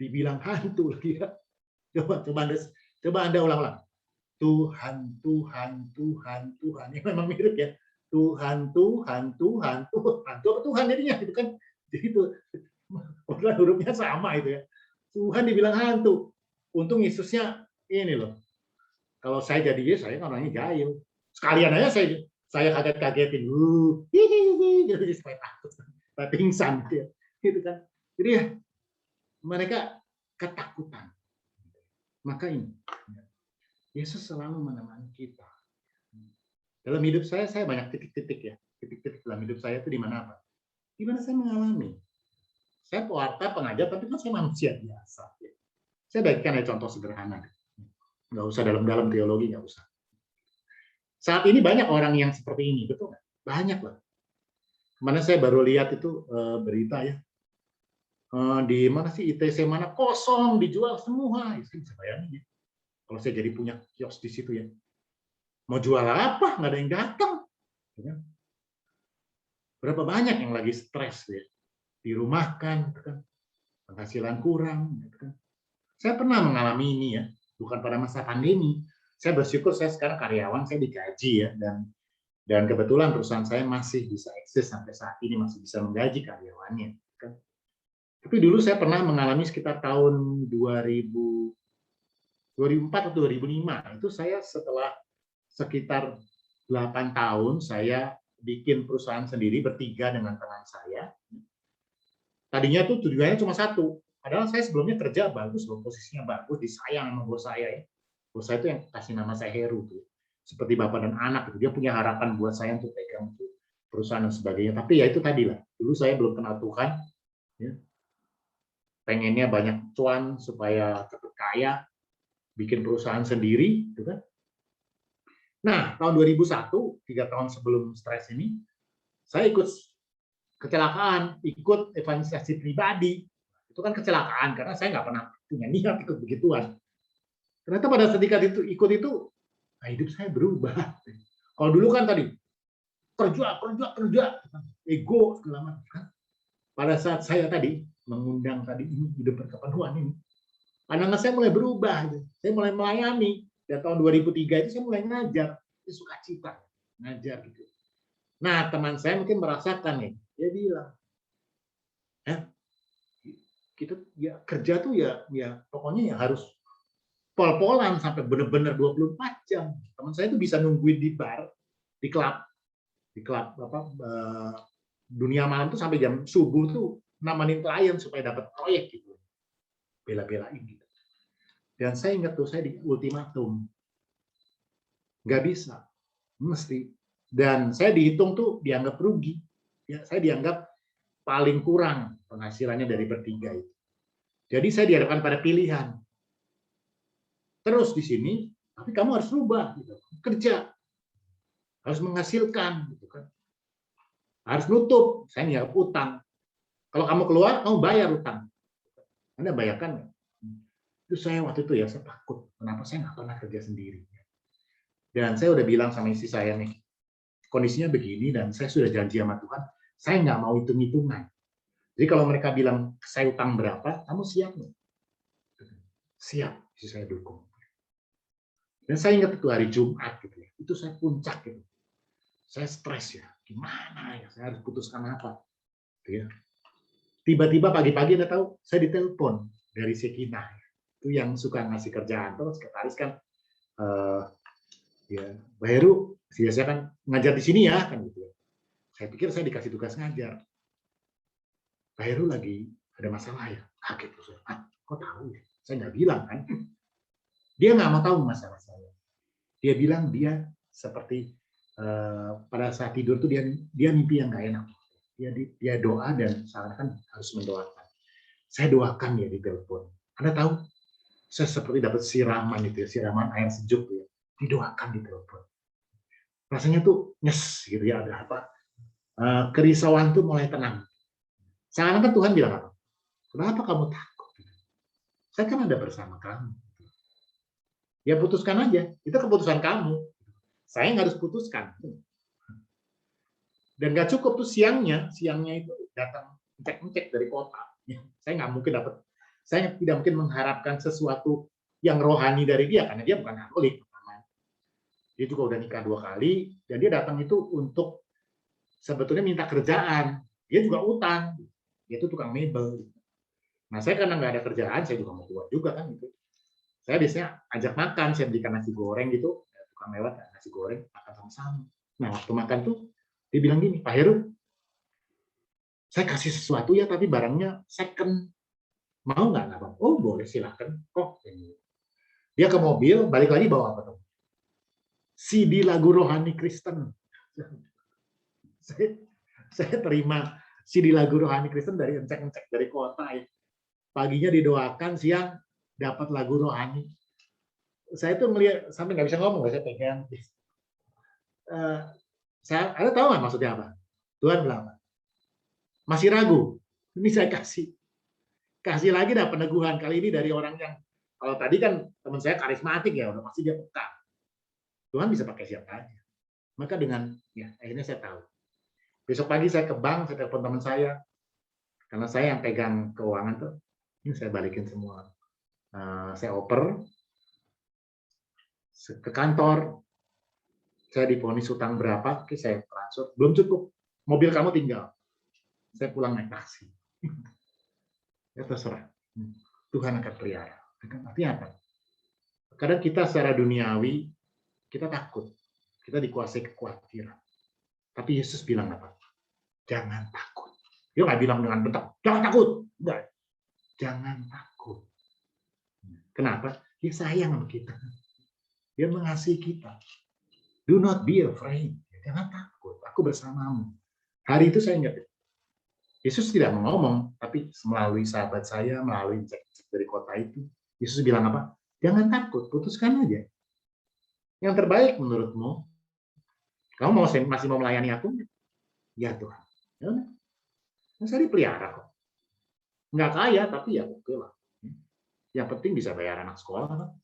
Dibilang hantu lagi ya. Coba Anda ulang-ulang. Tuhan, Tuhan, Tuhan, Tuhan. Ini memang mirip ya. Tuhan, Tuhan, Tuhan, Tuhan. Hantu apa Tuhan jadinya gitu kan? Jadi itu hurufnya sama itu ya. Tuhan dibilang hantu. Untung Yesusnya ini loh. Kalau saya jadi Yesus, saya kan orangnya jahil. Sekalian aja saya kaget-kagetin. Gitu supaya takut. Supaya pingsan gitu ya. Gitu kan. Jadi ya mereka ketakutan. Maka ini Yesus selalu menemani kita. Dalam hidup saya banyak titik-titik ya. Titik-titik dalam hidup saya itu di mana apa? Di mana saya mengalami. Saya pewarta, pengajar, tapi kan saya manusia biasa. Saya bagikan contoh sederhana. Nggak usah dalam-dalam teologi, nggak usah. Saat ini banyak orang yang seperti ini, betul nggak? Banyak lah. Kemana saya baru lihat itu berita ya. Di mana sih ITC mana kosong, dijual semua. Saya bisa bayangin ya. Kalau saya jadi punya kios di situ ya. Mau jual apa? Nggak ada yang datang. Berapa banyak yang lagi stres ya, dirumahkan, kan? Penghasilan kurang. Kan? Saya pernah mengalami ini ya, bukan pada masa pandemi. Saya bersyukur saya sekarang karyawan, saya digaji ya, dan kebetulan perusahaan saya masih bisa eksis sampai saat ini, masih bisa menggaji karyawannya. Kan? Tapi dulu saya pernah mengalami sekitar tahun 2004 atau 2005. Itu saya setelah sekitar 8 tahun saya bikin perusahaan sendiri bertiga dengan teman saya. Tadinya tuh tujuannya cuma satu. Padahal saya sebelumnya kerja bagus, loh, posisinya bagus, disayang sama bos saya ya. Bos saya itu yang kasih nama saya Heru tuh. Seperti bapak dan anak. Dia punya harapan buat saya untuk pegang perusahaan dan sebagainya. Tapi ya itu tadi lah. Dulu saya belum kenal Tuhan. Ya. Pengennya banyak cuan supaya cepat kaya, bikin perusahaan sendiri, gitu kan. Nah, tahun 2001, 3 tahun sebelum stres ini, saya ikut kecelakaan, ikut evangelisasi pribadi. Itu kan kecelakaan, karena saya nggak pernah punya niat ikut begituan. Ternyata pada ketika itu ikut itu, hidup saya berubah. Kalau dulu kan tadi, kerja, ego, segala macam. Pada saat saya tadi, mengundang tadi ini, hidup berkepenuhan ini, pandangan saya mulai berubah. Saya mulai melayani. Dan tahun 2003 itu saya mulai ngajar, suka cita, ngajar gitu. Nah, teman saya mungkin merasakan nih, dia bilang, kita ya kerja tuh ya pokoknya ya harus pol-polan sampai benar-benar 24 jam. Teman saya tuh bisa nungguin di bar, di klub apa dunia malam tuh sampai jam subuh tuh namanin klien supaya dapat proyek gitu. Bela-belain gitu. Dan saya ingat tuh saya di ultimatum. Nggak bisa. Mesti. Dan saya dihitung tuh dianggap rugi. Ya, saya dianggap paling kurang penghasilannya dari bertiga itu. Jadi saya dihadapkan pada pilihan. Terus di sini, tapi kamu harus rubah gitu. Kerja. Harus menghasilkan gitu kan. Harus nutup, saya nggak utang. Kalau kamu keluar, kamu bayar utang. Anda bayarkan nggak? Itu saya waktu itu ya, saya takut. Kenapa saya nggak pernah kerja sendiri? Dan saya udah bilang sama istri saya nih, kondisinya begini dan saya sudah janji sama Tuhan, saya nggak mau hitung-hitungan. Jadi kalau mereka bilang, saya utang berapa, kamu siap nggak? Siap, istri saya dukung. Dan saya ingat itu hari Jumat gitu ya, itu saya puncak gitu. Saya stres ya, gimana ya, saya harus putuskan apa? Gitu ya. Tiba-tiba pagi-pagi Anda tahu, saya ditelepon dari Sekinah. Itu yang suka ngasih kerjaan. Terus sekretaris kan, ya, Mbak Heru, biasanya kan ngajar di sini ya, kan gitu ya. Saya pikir saya dikasih tugas ngajar. Mbak Heru lagi ada masalah ya, kaget terus. Kok tahu ya? Saya nggak bilang kan. Dia nggak mau tahu masalah saya. Dia bilang dia seperti pada saat tidur tuh dia mimpi yang nggak enak. Dia doa dan seakan-akan harus mendoakan. Saya doakan ya di telepon. Anda tahu, saya seperti dapat siraman itu ya, siraman air sejuk tuh ya. Didoakan di telepon. Rasanya tuh nyes gitu ya, ada apa? Kerisauan tuh mulai tenang. Seakan-akan Tuhan bilang apa? Kenapa kamu takut? Saya kan ada bersama kamu. Ya putuskan aja, itu keputusan kamu. Saya nggak harus putuskan. Dan nggak cukup tuh siangnya itu datang ngecek dari kota. Saya nggak mungkin dapat, saya tidak mungkin mengharapkan sesuatu yang rohani dari dia karena dia bukan Katolik. Dia juga udah nikah 2 kali dan dia datang itu untuk sebetulnya minta kerjaan. Dia juga utang. Dia itu tukang mebel. Nah saya karena nggak ada kerjaan, saya juga mau keluar juga kan gitu. Saya biasanya ajak makan, saya belikan nasi goreng gitu, tukang lewat nasi goreng makan sama-sama. Nah waktu makan tuh dia bilang gini, Pak Heru, saya kasih sesuatu ya tapi barangnya second, mau nggak? Oh boleh silakan. Kok dia ke mobil, balik lagi bawa apa tuh? CD lagu rohani Kristen. Saya terima CD lagu rohani Kristen dari encek-encek dari kota ya. Paginya didoakan, siang dapat lagu rohani. Saya tuh melihat sampai nggak bisa ngomong, saya pegang. Anda tahu nggak maksudnya apa? Tuhan bilang apa? Masih ragu? Ini saya kasih lagi dapat peneguhan kali ini dari orang yang kalau tadi kan teman saya karismatik ya, udah pasti dia peka. Tuhan bisa pakai siapa aja. Maka dengan ya akhirnya saya tahu. Besok pagi saya ke bank, saya telepon teman saya karena saya yang pegang keuangan tuh. Ini saya balikin semua. Saya oper ke kantor. Saya diponis utang berapa? Oke, saya transfer. Belum cukup. Mobil kamu tinggal. Saya pulang naik taksi. Ya terserah. Tuhan akan pelihara. Artinya apa? Kadang kita secara duniawi kita takut. Kita dikuasai kekhawatiran. Tapi Yesus bilang apa? Jangan takut. Dia nggak bilang dengan bentak, jangan takut. Enggak. Jangan takut. Kenapa? Dia sayang sama kita. Dia mengasihi kita. Do not be afraid. Jangan takut. Aku bersamamu. Hari itu saya ingat. Yesus tidak ngomong, tapi melalui sahabat saya, melalui cek dari kota itu, Yesus bilang apa? Jangan takut, putuskan aja. Yang terbaik menurutmu, kamu masih mau melayani aku? Ya Tuhan. Ya, saya dipelihara kok. Nggak kaya, tapi ya oke lah. Yang penting bisa bayar anak sekolah. Kan?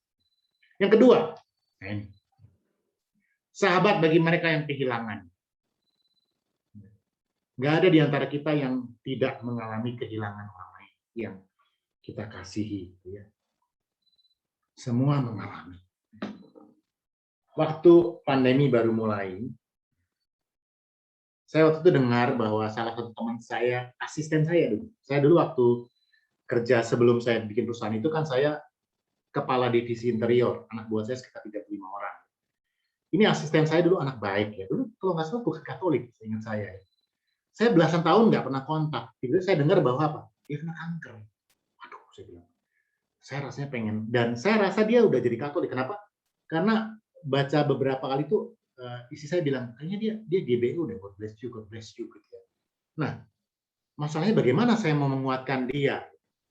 Yang kedua, ini. Sahabat bagi mereka yang kehilangan. Nggak ada di antara kita yang tidak mengalami kehilangan orang lain yang kita kasihi. Ya. Semua mengalami. waktu pandemi baru mulai, saya waktu itu dengar bahwa salah satu teman saya, asisten saya dulu waktu kerja sebelum saya bikin perusahaan itu kan saya kepala divisi interior, anak buah saya sekitar 35 orang. Ini asisten saya dulu anak baik ya, dulu kalau nggak salah bukan Katolik, seingat saya. Saya belasan tahun nggak pernah kontak, tiba-tiba saya dengar bahwa apa? Dia kena kanker. Waduh, saya bilang, saya rasanya pengen, dan saya rasa dia udah jadi Katolik. Kenapa? Karena baca beberapa kali itu istri saya bilang, kayaknya dia GBU deh, God bless you gitu ya. Nah, masalahnya bagaimana saya mau menguatkan dia?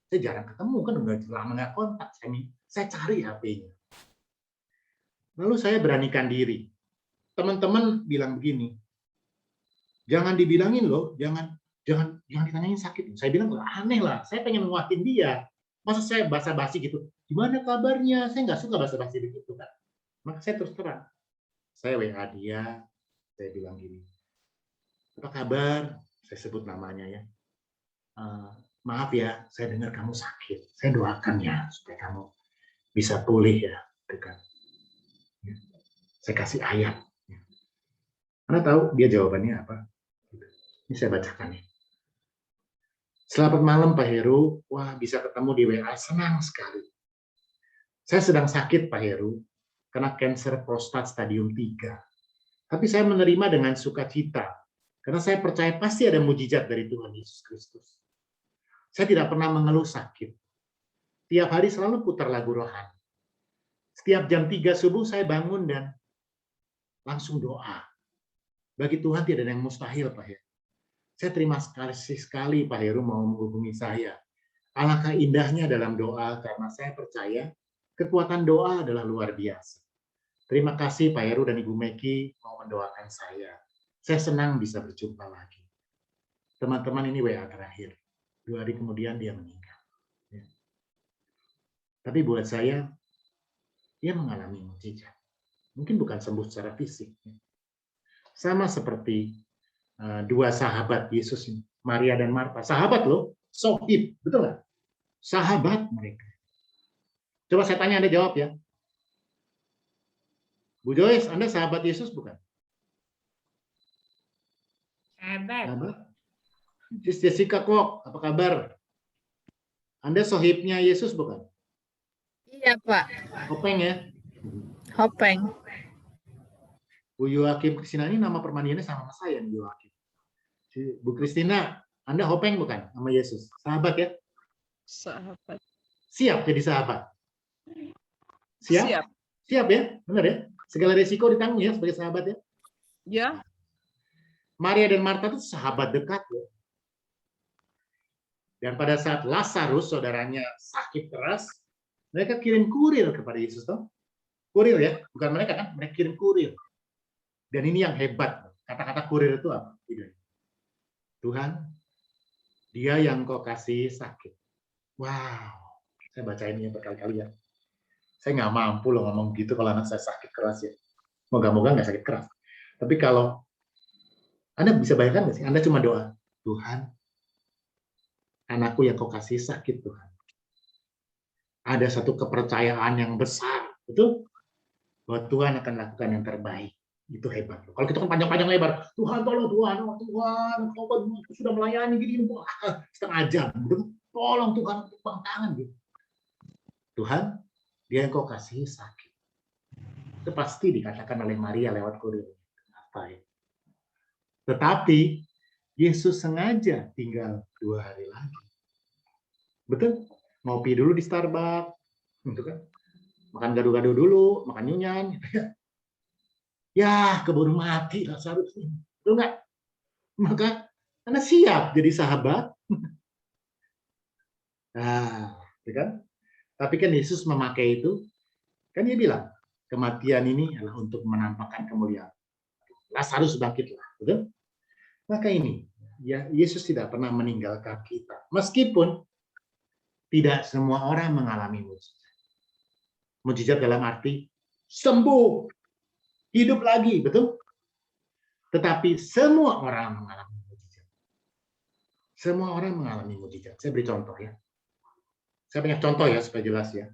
Saya jarang ketemu, kan udah lama nggak kontak. Saya cari HP-nya. Lalu saya beranikan diri. Teman-teman bilang begini, jangan dibilangin loh, jangan ditanyain sakit. Saya bilang, aneh lah, saya pengen menguatin dia. Masa saya basa-basi gitu, gimana kabarnya? Saya nggak suka basa-basi begitu kan. Maka saya terus terang. Saya WA dia, saya bilang gini, apa kabar? Saya sebut namanya ya. Maaf ya, saya dengar kamu sakit. Saya doakan ya, supaya kamu bisa pulih ya. Dekat. Saya kasih ayat. Anda tahu dia jawabannya apa? Ini saya bacakan ya. Selamat malam Pak Heru. Wah, bisa ketemu di WA, senang sekali. Saya sedang sakit Pak Heru, kena kanker prostat stadium 3. Tapi saya menerima dengan sukacita, karena saya percaya pasti ada mujizat dari Tuhan Yesus Kristus. Saya tidak pernah mengeluh sakit. Tiap hari selalu putar lagu rohani. Setiap jam 3 subuh saya bangun dan langsung doa. Bagi Tuhan tidak ada yang mustahil, Pak Heru. Saya terima sekali Pak Heru mau menghubungi saya. Alangkah indahnya dalam doa, karena saya percaya kekuatan doa adalah luar biasa. Terima kasih Pak Heru dan Ibu Meki mau mendoakan saya. Saya senang bisa berjumpa lagi. Teman-teman, ini WA terakhir. 2 hari kemudian dia meninggal. Ya. Tapi buat saya, dia mengalami mujizat. Mungkin bukan sembuh secara fisik. Sama seperti dua sahabat Yesus ini, Maria dan Marta. Sahabat loh, sohib, betul nggak? Sahabat mereka. Coba saya tanya, Anda jawab ya. Bu Joyce, Anda sahabat Yesus bukan? Sahabat. Sis Jessica Kok, apa kabar? Anda sohibnya Yesus bukan? Iya, Pak. Hopeng ya? Hopeng. Bu Yoakim Kristina, ini nama permandiannya sama saya, Bu Yoakim. Bu Kristina, Anda Hopeng bukan sama Yesus? Sahabat ya? Sahabat. Siap jadi sahabat? Siap? Siap. Siap ya? Benar ya? Segala resiko ditanggung ya sebagai sahabat ya? Ya. Maria dan Marta itu sahabat dekat ya. Dan pada saat Lazarus, saudaranya, sakit keras, mereka kirim kurir kepada Yesus. Toh? Kurir ya? Bukan mereka kan? Mereka kirim kurir. Dan ini yang hebat. Kata-kata kurir itu apa? Tuhan, dia yang kau kasih sakit. Wow. Saya baca ini berkali-kali ya. Saya nggak mampu loh ngomong gitu kalau anak saya sakit keras ya. Moga-moga nggak sakit keras. Tapi kalau Anda bisa bayangkan nggak sih? Anda cuma doa, Tuhan, anakku yang kau kasih sakit Tuhan. Ada satu kepercayaan yang besar, betul? Bahwa Tuhan akan lakukan yang terbaik. Itu hebat. Kalau kita kan panjang-panjang lebar, Tuhan tolong Tuhan, oh, Tuhan, kau sudah melayani gini, setengah jam. Tolong Tuhan, tepang tangan gitu. Tuhan, dia yang kau kasih sakit. Itu pasti dikatakan oleh Maria lewat kurir. Apa ya? Tetapi Yesus sengaja tinggal 2 hari lagi. Betul? Ngopi dulu di Starbucks, gitu kan? Makan gado-gado dulu, makan nyunyan, gitu ya. Ya, keburu mati Lazarus. Betul nggak? Maka Anda siap jadi sahabat. Nah, gitu kan? Tapi kan Yesus memakai itu, kan dia bilang, kematian ini adalah untuk menampakkan kemuliaan. Lazarus bangkitlah, betul? Maka ini, ya Yesus tidak pernah meninggalkan kita. Meskipun tidak semua orang mengalami mujizat. Mujizat dalam arti sembuh, hidup lagi, betul? Tetapi semua orang mengalami mujizat. Semua orang mengalami mujizat. Saya beri contoh ya. Saya banyak contoh ya supaya jelas ya.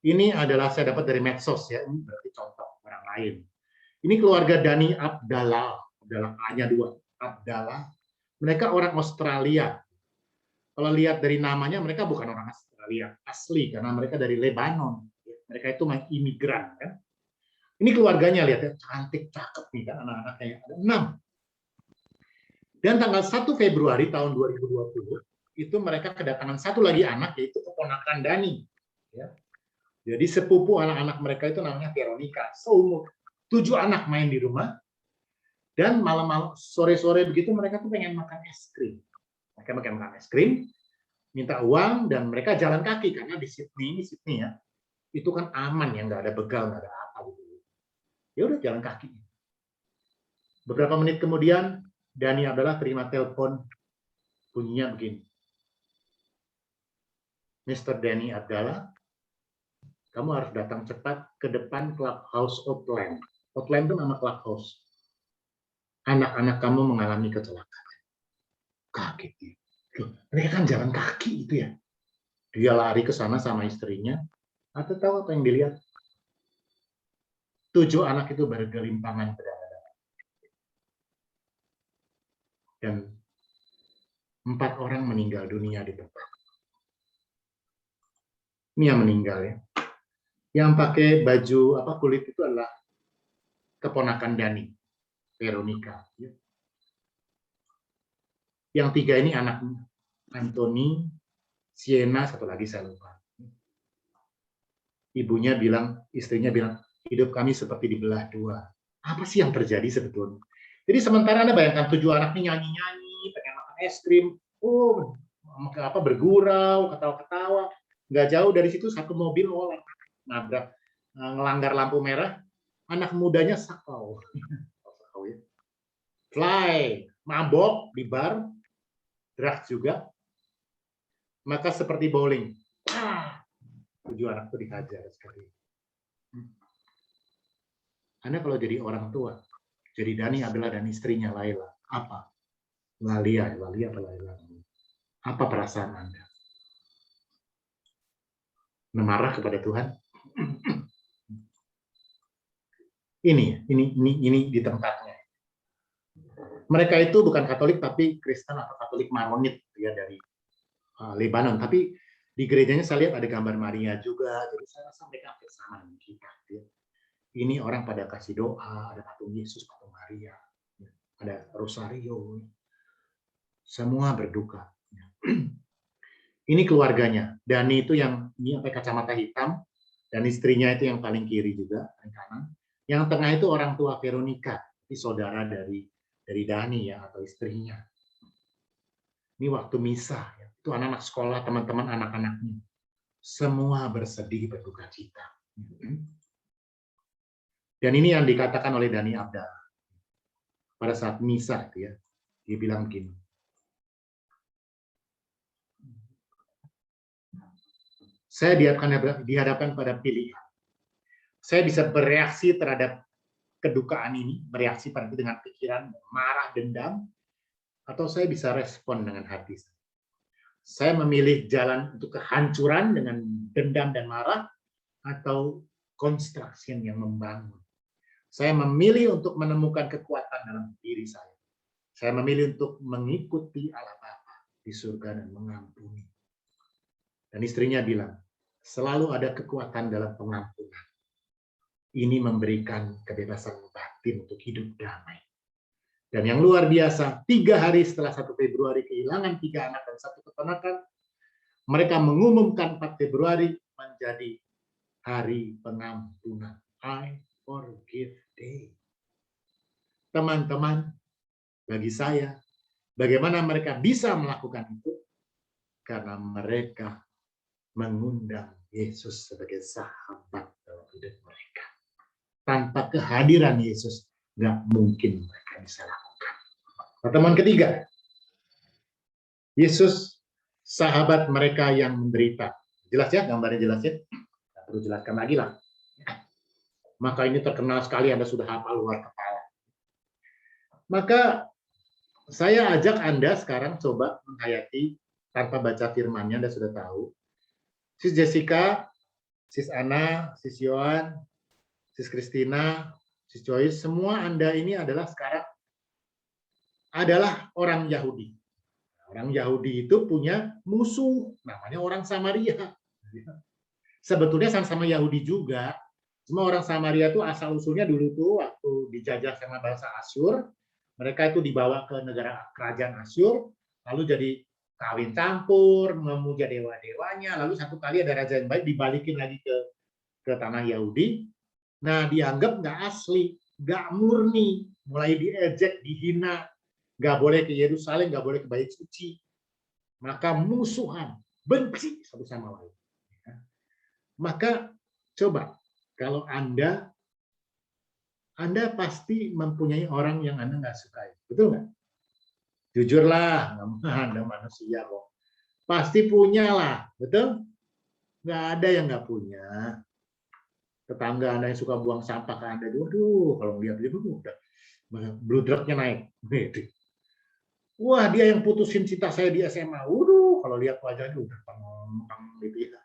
Ini adalah saya dapat dari medsos ya. Ini berarti contoh orang lain. Ini keluarga Dani Abdallah, Abdallah hanya 2, Abdallah. Mereka orang Australia. Kalau lihat dari namanya, mereka bukan orang Australia asli, karena mereka dari Lebanon. Mereka itu imigran, kan? Ini keluarganya, lihat ya, cantik, cakep nih kan, anak-anaknya ada 6. Dan tanggal 1 Februari tahun 2020, itu mereka kedatangan satu lagi anak, yaitu keponakan Dani. Ya. Jadi sepupu anak-anak mereka itu namanya Veronica. Seumur 7 anak main di rumah, dan malam-malam, sore-sore begitu mereka tuh pengen makan es krim. Mereka makan es krim, minta uang, dan mereka jalan kaki, karena di Sydney, ini Sydney ya, itu kan aman ya, nggak ada begal, nggak ada apa gitu. Ya udah jalan kaki. Beberapa menit kemudian, Dani Abdallah terima telepon, bunyinya begini. Mr. Dani Abdallah, kamu harus datang cepat ke depan Clubhouse Outland. Outland itu nama Clubhouse. Anak-anak kamu mengalami kecelakaan. Kaget dia. Loh, mereka kan jalan kaki itu ya. Dia lari ke sana sama istrinya. Atau tahu apa yang dilihat? 7 anak itu bergelimpangan berdarah. Dan 4 orang meninggal dunia di tempat. Ini yang meninggal ya. Yang pakai baju kulit itu adalah keponakan Dani, Veronica. Yang 3 ini anaknya, Anthony, Sienna, satu lagi saya lupa. Ibunya bilang, istrinya bilang, hidup kami seperti dibelah 2. Apa sih yang terjadi sebetulnya? Jadi sementara Anda bayangkan 7 anak ini nyanyi-nyanyi, pengen makan es krim, bergurau, ketawa-ketawa. Nggak jauh dari situ satu mobil oleng, nabrak, ngelanggar lampu merah, anak mudanya sakau. Fly, mabok di bar, drugs juga. Maka seperti bowling. 7 anak itu dihajar sekali. Anda kalau jadi orang tua, jadi Dani Abdallah dan istrinya Laila, apa? Lalia apa Laila? Apa perasaan Anda? Marah kepada Tuhan? Ini di tempatnya. Mereka itu bukan Katolik tapi Kristen atau Katolik Maronit ya, dari Lebanon. Tapi di gerejanya saya lihat ada gambar Maria juga. Jadi saya rasa mereka hampir sama dengan kita. Ya. Ini orang pada kasih doa, ada patung Yesus, patung Maria, ada rosario. Semua berduka. Ini keluarganya. Dani itu yang ini pakai kacamata hitam, dan istrinya itu yang paling kiri juga, paling kanan. Yang tengah itu orang tua Veronica, itu saudara dari Dani ya, atau istrinya. Ini waktu misa, ya. Itu anak-anak sekolah, teman-teman anak-anaknya. Semua bersedih, berduka cita. Dan ini yang dikatakan oleh Dani Abdallah. Pada saat misa, ya, dia bilang begini. Saya dihadapkan pada pilihan. Saya bisa bereaksi terhadap kedukaan ini, bereaksi pada dengan pikiran, marah, dendam, atau saya bisa respon dengan hati. Saya memilih jalan untuk kehancuran dengan dendam dan marah, atau construction yang membangun. Saya memilih untuk menemukan kekuatan dalam diri saya. Saya memilih untuk mengikuti Allah Bapa di surga dan mengampuni. Dan istrinya bilang, selalu ada kekuatan dalam pengampunan. Ini memberikan kebebasan batin untuk hidup damai. Dan yang luar biasa, 3 hari setelah 1 Februari kehilangan 3 anak dan 1 keponakan, mereka mengumumkan 4 Februari menjadi hari pengampunan. I forgive day. Teman-teman, bagi saya, bagaimana mereka bisa melakukan itu? Karena mereka mengundang Yesus sebagai sahabat dalam hidup mereka. Tanpa kehadiran Yesus, nggak mungkin mereka bisa lakukan. Pertemuan ketiga, Yesus sahabat mereka yang menderita. Jelas ya, gambarnya jelas ya? Nggak perlu jelaskan lagi lah. Maka ini terkenal sekali, Anda sudah hafal luar kepala. Maka saya ajak Anda sekarang coba menghayati tanpa baca firman-Nya, Anda sudah tahu. Sis Jessica, Sis Ana, Sis Yohan, Sis Christina, Sis Joyce, semua Anda ini adalah sekarang adalah orang Yahudi. Orang Yahudi itu punya musuh, namanya orang Samaria. Sebetulnya sama-sama Yahudi juga. Cuma orang Samaria itu asal-usulnya dulu tuh waktu dijajah sama bangsa Asyur, mereka itu dibawa ke negara kerajaan Asyur, lalu jadi kawin campur, memuja dewa-dewanya, lalu satu kali ada raja yang baik dibalikin lagi ke tanah Yahudi. Nah, dianggap nggak asli, nggak murni, mulai diejek, dihina, nggak boleh ke Yerusalem, nggak boleh ke Bait Suci. Maka musuhan, benci satu sama lain. Maka coba, kalau Anda pasti mempunyai orang yang Anda nggak sukai, betul nggak? Jujurlah, Anda manusia kok. Pasti punya lah, betul? Nggak ada yang nggak punya. Tetangga Anda yang suka buang sampah ke Anda, waduh, kalau lihat dia udah blood drug-nya naik. Wah, dia yang putusin cinta saya di SMA. Waduh, kalau lihat wajahnya udah peng gitu ya.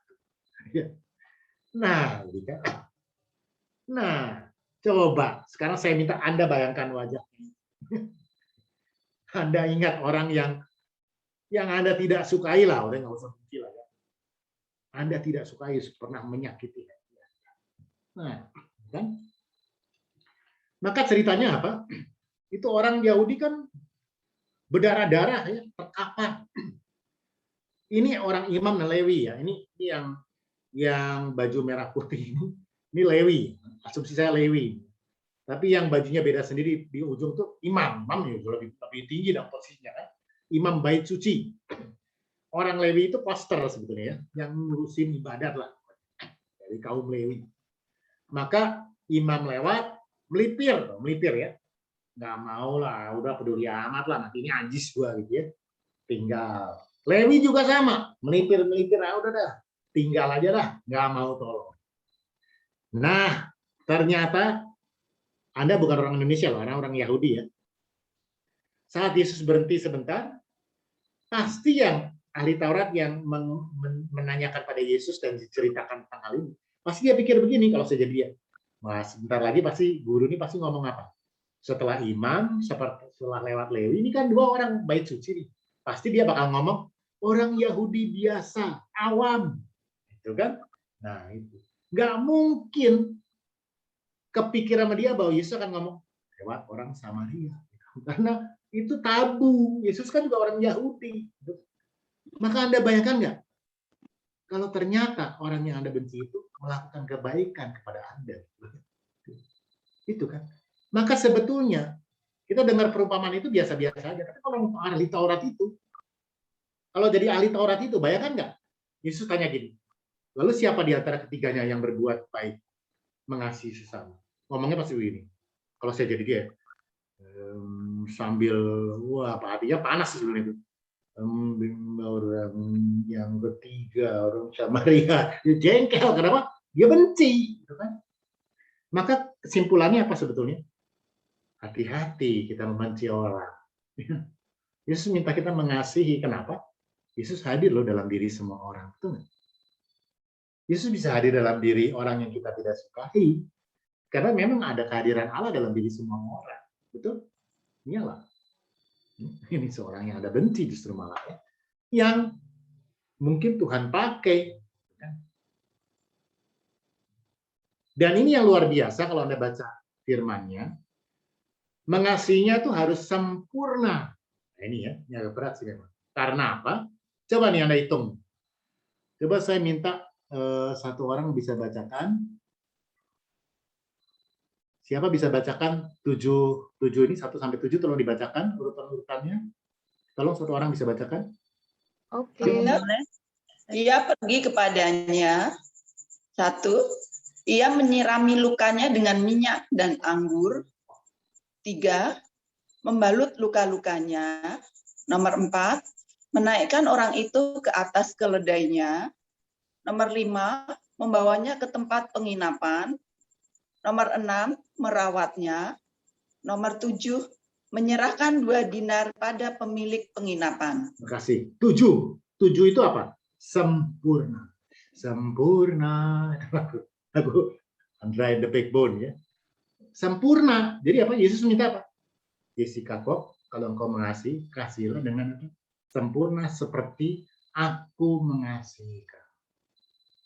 Nah, coba sekarang saya minta Anda bayangkan wajahnya. Anda ingat orang yang Anda tidak sukai lah, orang nggak usah benci lah ya. Anda tidak sukai, pernah menyakiti. Nah, kan? Maka ceritanya apa? Itu orang Yahudi kan berdarah-darah ya, terkapar. Ini orang Imam dan Lewi ya. Ini yang baju merah putih ini Lewi. Asumsi saya Lewi. Tapi yang bajunya beda sendiri di ujung tuh imam ya lebih tinggi dan posisinya kan. Imam Bait Suci. Orang Lewi itu poster sebetulnya ya, yang ngurusin ibadat lah dari kaum Lewi. Maka imam lewat melipir ya. Nggak mau lah, udah peduli amat lah, nanti ini anjis gua gitu ya. Tinggal. Lewi juga sama, melipir udah dah. Tinggal aja dah, nggak mau tolong. Nah, ternyata Anda bukan orang Indonesia loh, orang Yahudi ya. Saat Yesus berhenti sebentar, pasti yang ahli Taurat yang menanyakan pada Yesus dan diceritakan tentang hal ini, pasti dia pikir begini kalau saya jadi dia. Wah, sebentar lagi pasti guru ini pasti ngomong apa? Setelah imam, setelah lewat Lewi, ini kan dua orang Bait Suci nih. Pasti dia bakal ngomong orang Yahudi biasa, awam. Itu kan? Nah, itu. Nggak mungkin kepikiran sama dia bahwa Yesus akan ngomong lewat orang Samaria. Karena itu tabu. Yesus kan juga orang Yahudi. Maka Anda bayangkan nggak? Kalau ternyata orang yang Anda benci itu melakukan kebaikan kepada Anda. Itu kan. Maka sebetulnya kita dengar perumpamaan itu biasa-biasa saja. Tapi kalau ahli Taurat itu, kalau jadi ahli Taurat itu, bayangkan nggak? Yesus tanya gini, lalu siapa di antara ketiganya yang berbuat baik, mengasihi sesama? Ngomongnya pasti begini. Kalau saya jadi dia, sambil wah apa hatinya panas sebenarnya itu. Orang yang ketiga, orang Samaria, dia jengkel. Kenapa? Dia benci, gitu kan? Maka kesimpulannya apa sebetulnya? Hati-hati kita membenci orang. Yesus minta kita mengasihi. Kenapa? Yesus hadir loh dalam diri semua orang. Betul nggak? Yesus bisa hadir dalam diri orang yang kita tidak sukai. Karena memang ada kehadiran Allah dalam diri semua orang. Betul? Iyalah. Ini seorang yang ada benci justru malah ya. Yang mungkin Tuhan pakai. Dan ini yang luar biasa kalau Anda baca firman-Nya. Mengasihinya itu harus sempurna. Nah, ini ya, ini agak berat sih memang. Karena apa? Coba nih Anda hitung. Coba saya minta satu orang bisa bacakan. Siapa bisa bacakan 7 ini 1 sampai 7 tolong dibacakan urutan-urutannya. Tolong satu orang bisa bacakan. Oke. Ia pergi kepadanya. 1. Ia menyirami lukanya dengan minyak dan anggur. 3. Membalut luka-lukanya. Nomor 4. Menaikkan orang itu ke atas keledainya. Nomor 5. Membawanya ke tempat penginapan. Nomor 6. Merawatnya. Nomor 7. Menyerahkan 2 dinar pada pemilik penginapan. Terima kasih. 7 itu apa? Sempurna. Sempurna. Lagu Andra and the Backbone ya. sempurna. Jadi apa? Yesus minta apa? Jessica kok, kalau engkau mengasihi, kasihilah dengan apa? Sempurna seperti aku mengasihi kamu.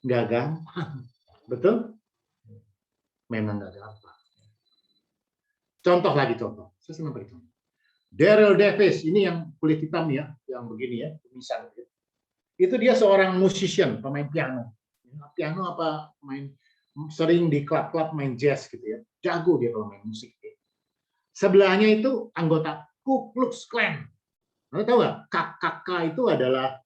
Nggak gampang. Betul? Memang nggak gampang. Contoh lagi contoh. Saya senang beri contoh. Daryl Davis, ini yang kulit hitam ya, yang begini ya, misalnya. Itu dia seorang musician, pemain piano. Piano apa main sering di klub-klub main jazz gitu ya. Jago dia kalau main musik. Sebelahnya itu anggota Ku Klux Klan. Anda tahu nggak? KKK itu adalah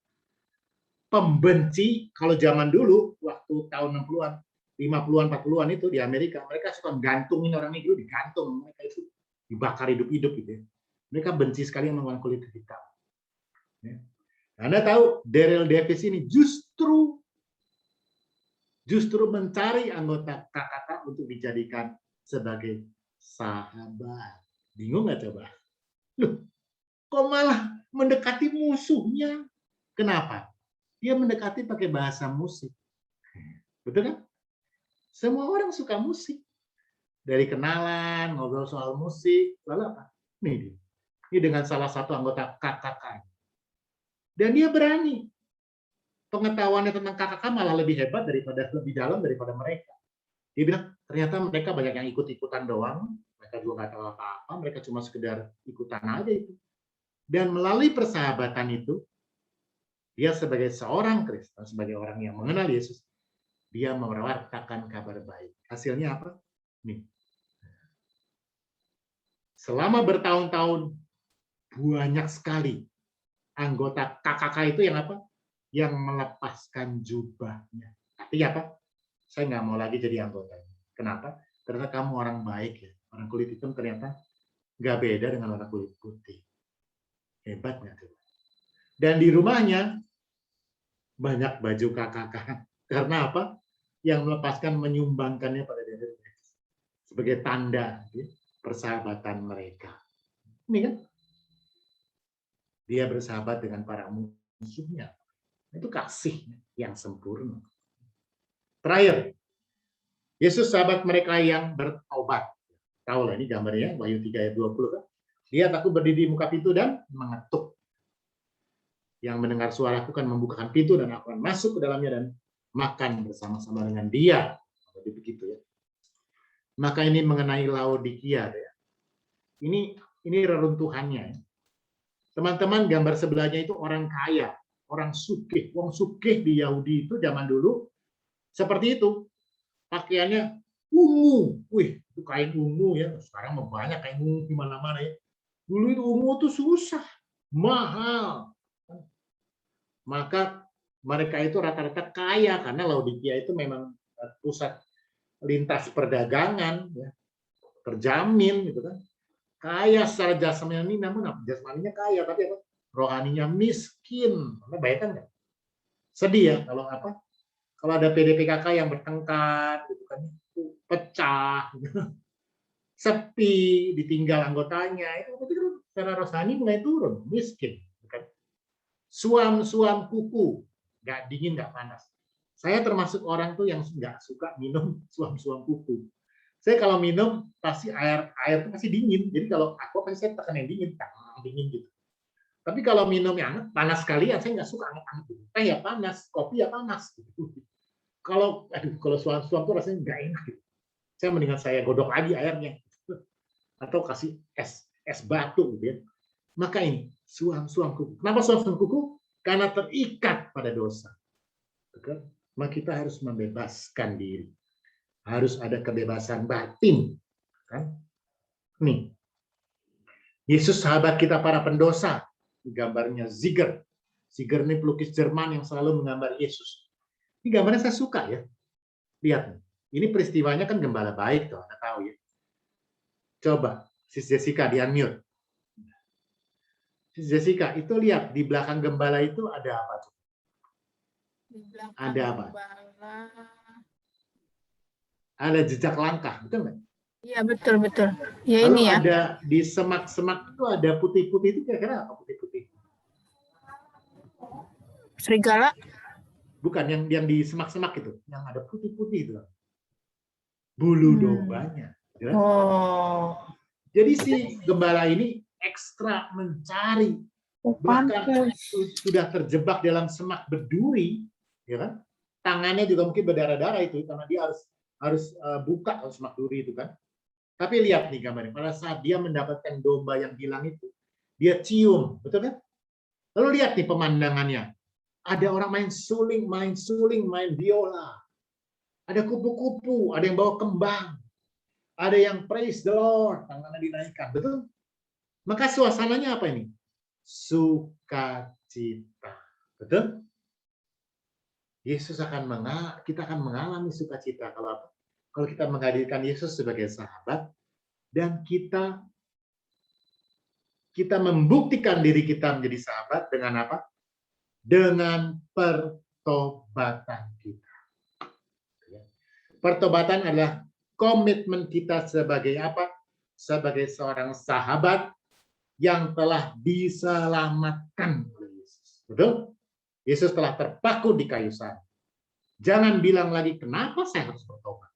pembenci kalau zaman dulu waktu tahun 60-an, 50-an, 40-an itu di Amerika, mereka suka gantungin orang negro, digantung, mereka itu dibakar hidup-hidup gitu ya. Mereka benci sekali yang menggunakan kulit hitam. Ya. Anda tahu Daryl Davis ini justru mencari anggota KKK untuk dijadikan sebagai sahabat. Bingung nggak coba? Loh, kok malah mendekati musuhnya? Kenapa? Dia mendekati pakai bahasa musik. Betul kan? Semua orang suka musik. Dari kenalan, ngobrol soal musik, lalu apa? Nih dia. Ini dengan salah satu anggota KKK. Dan dia berani. Pengetahuannya tentang KKK malah lebih hebat lebih dalam daripada mereka. Dia bilang, ternyata mereka banyak yang ikut-ikutan doang. Mereka juga nggak tahu apa-apa. Mereka cuma sekedar ikutan aja itu. Dan melalui persahabatan itu, dia sebagai seorang Kristen, sebagai orang yang mengenal Yesus, dia mewartakan kabar baik. Hasilnya apa? Nih. Selama bertahun-tahun, banyak sekali anggota KKK itu yang apa? Yang melepaskan jubahnya. Artinya apa? Saya nggak mau lagi jadi anggota. Kenapa? Ternyata kamu orang baik ya. Orang kulit hitam ternyata nggak beda dengan orang kulit putih. Hebat nggak tuh? Dan di rumahnya banyak baju KKK. Karena apa? Yang melepaskan menyumbangkannya pada diri sebagai tanda ya, persahabatan mereka. Ini kan? Dia bersahabat dengan para musuhnya. Itu kasih yang sempurna. Terakhir, Yesus sahabat mereka yang bertobat. Tahu lah ini gambarnya, Wahyu 3 ayat 20 kan. Dia takut berdiri di muka pintu dan mengetuk. Yang mendengar suaraku kan membukakan pintu dan aku akan masuk ke dalamnya dan makan bersama-sama dengan dia. Jadi begitu ya. Maka ini mengenai Laodikia ya. Ini reruntuhannya. Teman-teman, gambar sebelahnya itu orang kaya, orang sugih. Wong sugih di Yahudi itu zaman dulu seperti itu. Pakaiannya ungu. Wih, itu kain ungu ya. Sekarang banyak kain ungu di mana-mana ya. Dulu itu ungu itu susah, mahal. Maka mereka itu rata-rata kaya karena Laodikia itu memang pusat lintas perdagangan, ya, terjamin gitu kan. Kaya secara jasmani, namun jasmaninya kaya, tapi apa? Rohaninya miskin. Anda bayangkan nggak? Sedih ya kalau apa? Kalau ada PDPKK yang bertengkar, gitu kan, pecah, gitu. Sepi, ditinggal anggotanya, itu secara rohani mulai turun, miskin. Kan? Suam-suam kuku, nggak dingin, nggak panas. Saya termasuk orang tuh yang nggak suka minum suam-suam kuku. Saya kalau minum pasti air itu pasti dingin. Jadi kalau aku pasti saya tekan yang dingin gitu. Tapi kalau minum yang hangat, panas sekalian, saya nggak suka hangat-hangat. Teh ya panas, kopi ya panas. Gitu. Kalau suam-suam tuh rasanya nggak enak. Gitu. Saya mendingan saya godok lagi airnya, atau kasih es batu, gitu ya. Maka ini suam-suam kuku. Kenapa suam-suam kuku? Karena terikat pada dosa. Maka kita harus membebaskan diri. Harus ada kebebasan batin. Kan? Nih, Yesus sahabat kita para pendosa. Gambarnya Ziger. Ziger ini pelukis Jerman yang selalu menggambar Yesus. Ini gambarnya saya suka ya. Lihat nih. Ini peristiwanya kan gembala baik tuh, Anda tahu ya. Coba, Sis Jessica di unmute. Sis Jessica, itu lihat di belakang gembala itu ada apa tuh? Di belakang Ada apa? gembala. Ada jejak langkah, betul nggak? Iya, betul. Ya Lalu ini ya. ada di semak-semak itu ada putih-putih itu kira-kira apa putih-putih? Serigala. Bukan yang di semak-semak itu, yang ada putih-putih itu. Bulu dombanya. Ya. Oh. Jadi si gembala ini ekstra mencari, bahkan sudah terjebak dalam semak berduri, ya kan? Tangannya juga mungkin berdarah-darah itu karena dia harus buka semak duri itu kan. Tapi lihat nih gambarnya, pada saat dia mendapatkan domba yang hilang itu, dia cium, betul kan? Lalu lihat nih pemandangannya. Ada orang main suling, main biola. Ada kupu-kupu, ada yang bawa kembang. Ada yang praise the Lord, tangannya dinaikkan, betul? Maka suasananya apa ini? Sukacita, betul? Kita akan mengalami sukacita kalau kita menghadirkan Yesus sebagai sahabat dan kita membuktikan diri kita menjadi sahabat dengan apa? Dengan pertobatan kita. Pertobatan adalah komitmen kita sebagai apa? Sebagai seorang sahabat yang telah diselamatkan oleh Yesus. Betul? Yesus telah terpaku di kayu salib. Jangan bilang lagi, kenapa saya harus bertobat?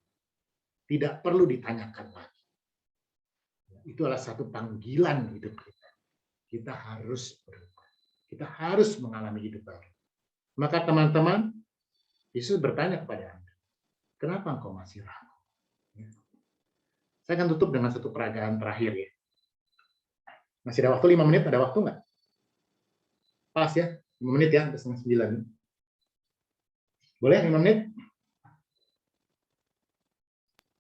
Tidak perlu ditanyakan lagi. Itu adalah satu panggilan hidup kita. Kita harus berubah. Kita harus mengalami hidup baru. Maka teman-teman, Yesus bertanya kepada Anda, kenapa engkau masih ragu? Saya akan tutup dengan satu peragaan terakhir ya. Masih ada waktu 5 menit, ada waktu nggak? Pas ya, 5 menit ya, sampai 8:30. Boleh 5 menit?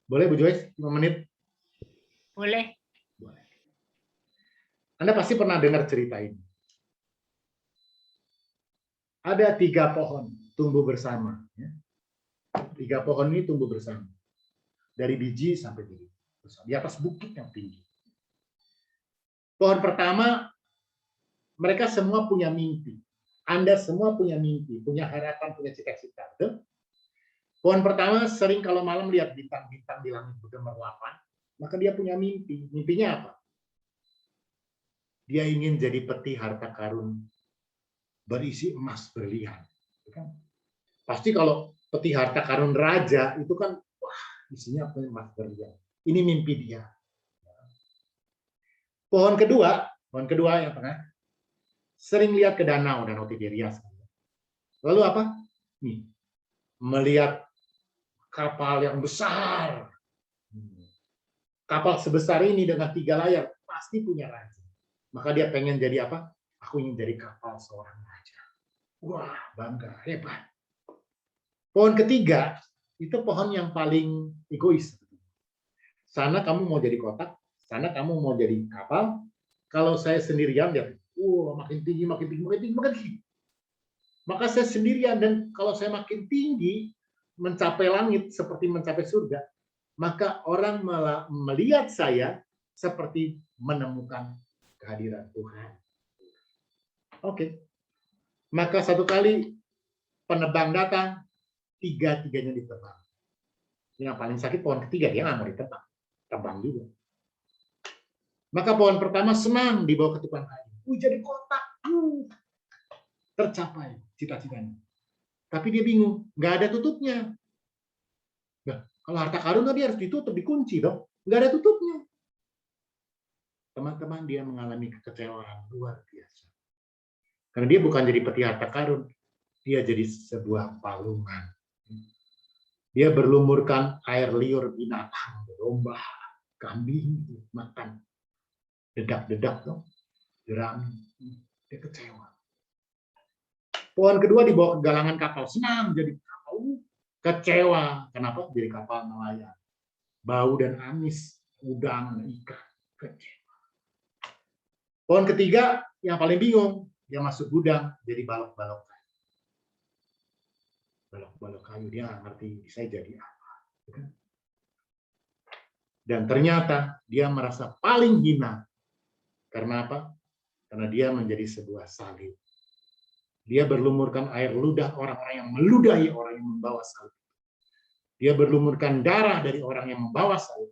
Boleh Bu Joyce, 5 menit? Boleh. Boleh. Anda pasti pernah dengar cerita ini. Ada 3 pohon tumbuh bersama. Ya. 3 pohon ini tumbuh bersama. Dari biji sampai biji. Di atas bukit yang tinggi. Pohon pertama, mereka semua punya mimpi. Anda semua punya mimpi, punya harapan, punya cita-cita. Pohon pertama sering kalau malam lihat bintang-bintang di langit bergemerlapan, maka dia punya mimpi. Mimpinya apa? Dia ingin jadi peti harta karun berisi emas berlian. Pasti kalau peti harta karun raja itu kan, wah isinya emas berlian. Ini mimpi dia. Pohon kedua yang tengah, sering lihat ke danau Tiberias. Lalu apa? Nih, melihat kapal yang besar. Kapal sebesar ini dengan 3 layar, pasti punya raja. Maka dia pengen jadi apa? Aku ingin jadi kapal seorang raja. Wah, bangga, hebat. Pohon ketiga, itu pohon yang paling egois. Sana kamu mau jadi kotak, sana kamu mau jadi kapal. Kalau saya sendirian, ya, makin tinggi. Maka saya sendirian, dan kalau saya makin tinggi, mencapai langit seperti mencapai surga, maka orang melihat saya seperti menemukan kehadiran Tuhan. Oke. Maka satu kali penebang datang, 3-tiganya ditebang. Yang paling sakit pohon ketiga, dia nggak mau ditebang. Tebang juga. Maka pohon pertama senang dibawa ke tukang kayu. Jadi kotak. Tercapai cita-citanya. Tapi dia bingung, nggak ada tutupnya. Nah, kalau harta karun dia harus ditutup, dikunci dong. Nggak ada tutupnya. Teman-teman, dia mengalami kekecewaan luar biasa. Karena dia bukan jadi peti harta karun, dia jadi sebuah palungan. Dia berlumurkan air liur binatang, domba, kambing, makan. Dedak-dedak dong, jerami. Dia kecewa. Pohon kedua dibawa ke galangan kapal, senang jadi kapal. Kecewa, kenapa? Jadi kapal nelayan. Bau dan amis, udang dan ikan. Kecewa. Pohon ketiga yang paling bingung, dia masuk gudang jadi balok-balok kayu. Balok-balok kayu, dia nggak ngerti saya jadi apa. Dan ternyata dia merasa paling hina. Karena apa? Karena dia menjadi sebuah salib. Dia berlumurkan air ludah orang-orang yang meludahi orang yang membawa salib. Dia berlumurkan darah dari orang yang membawa salib.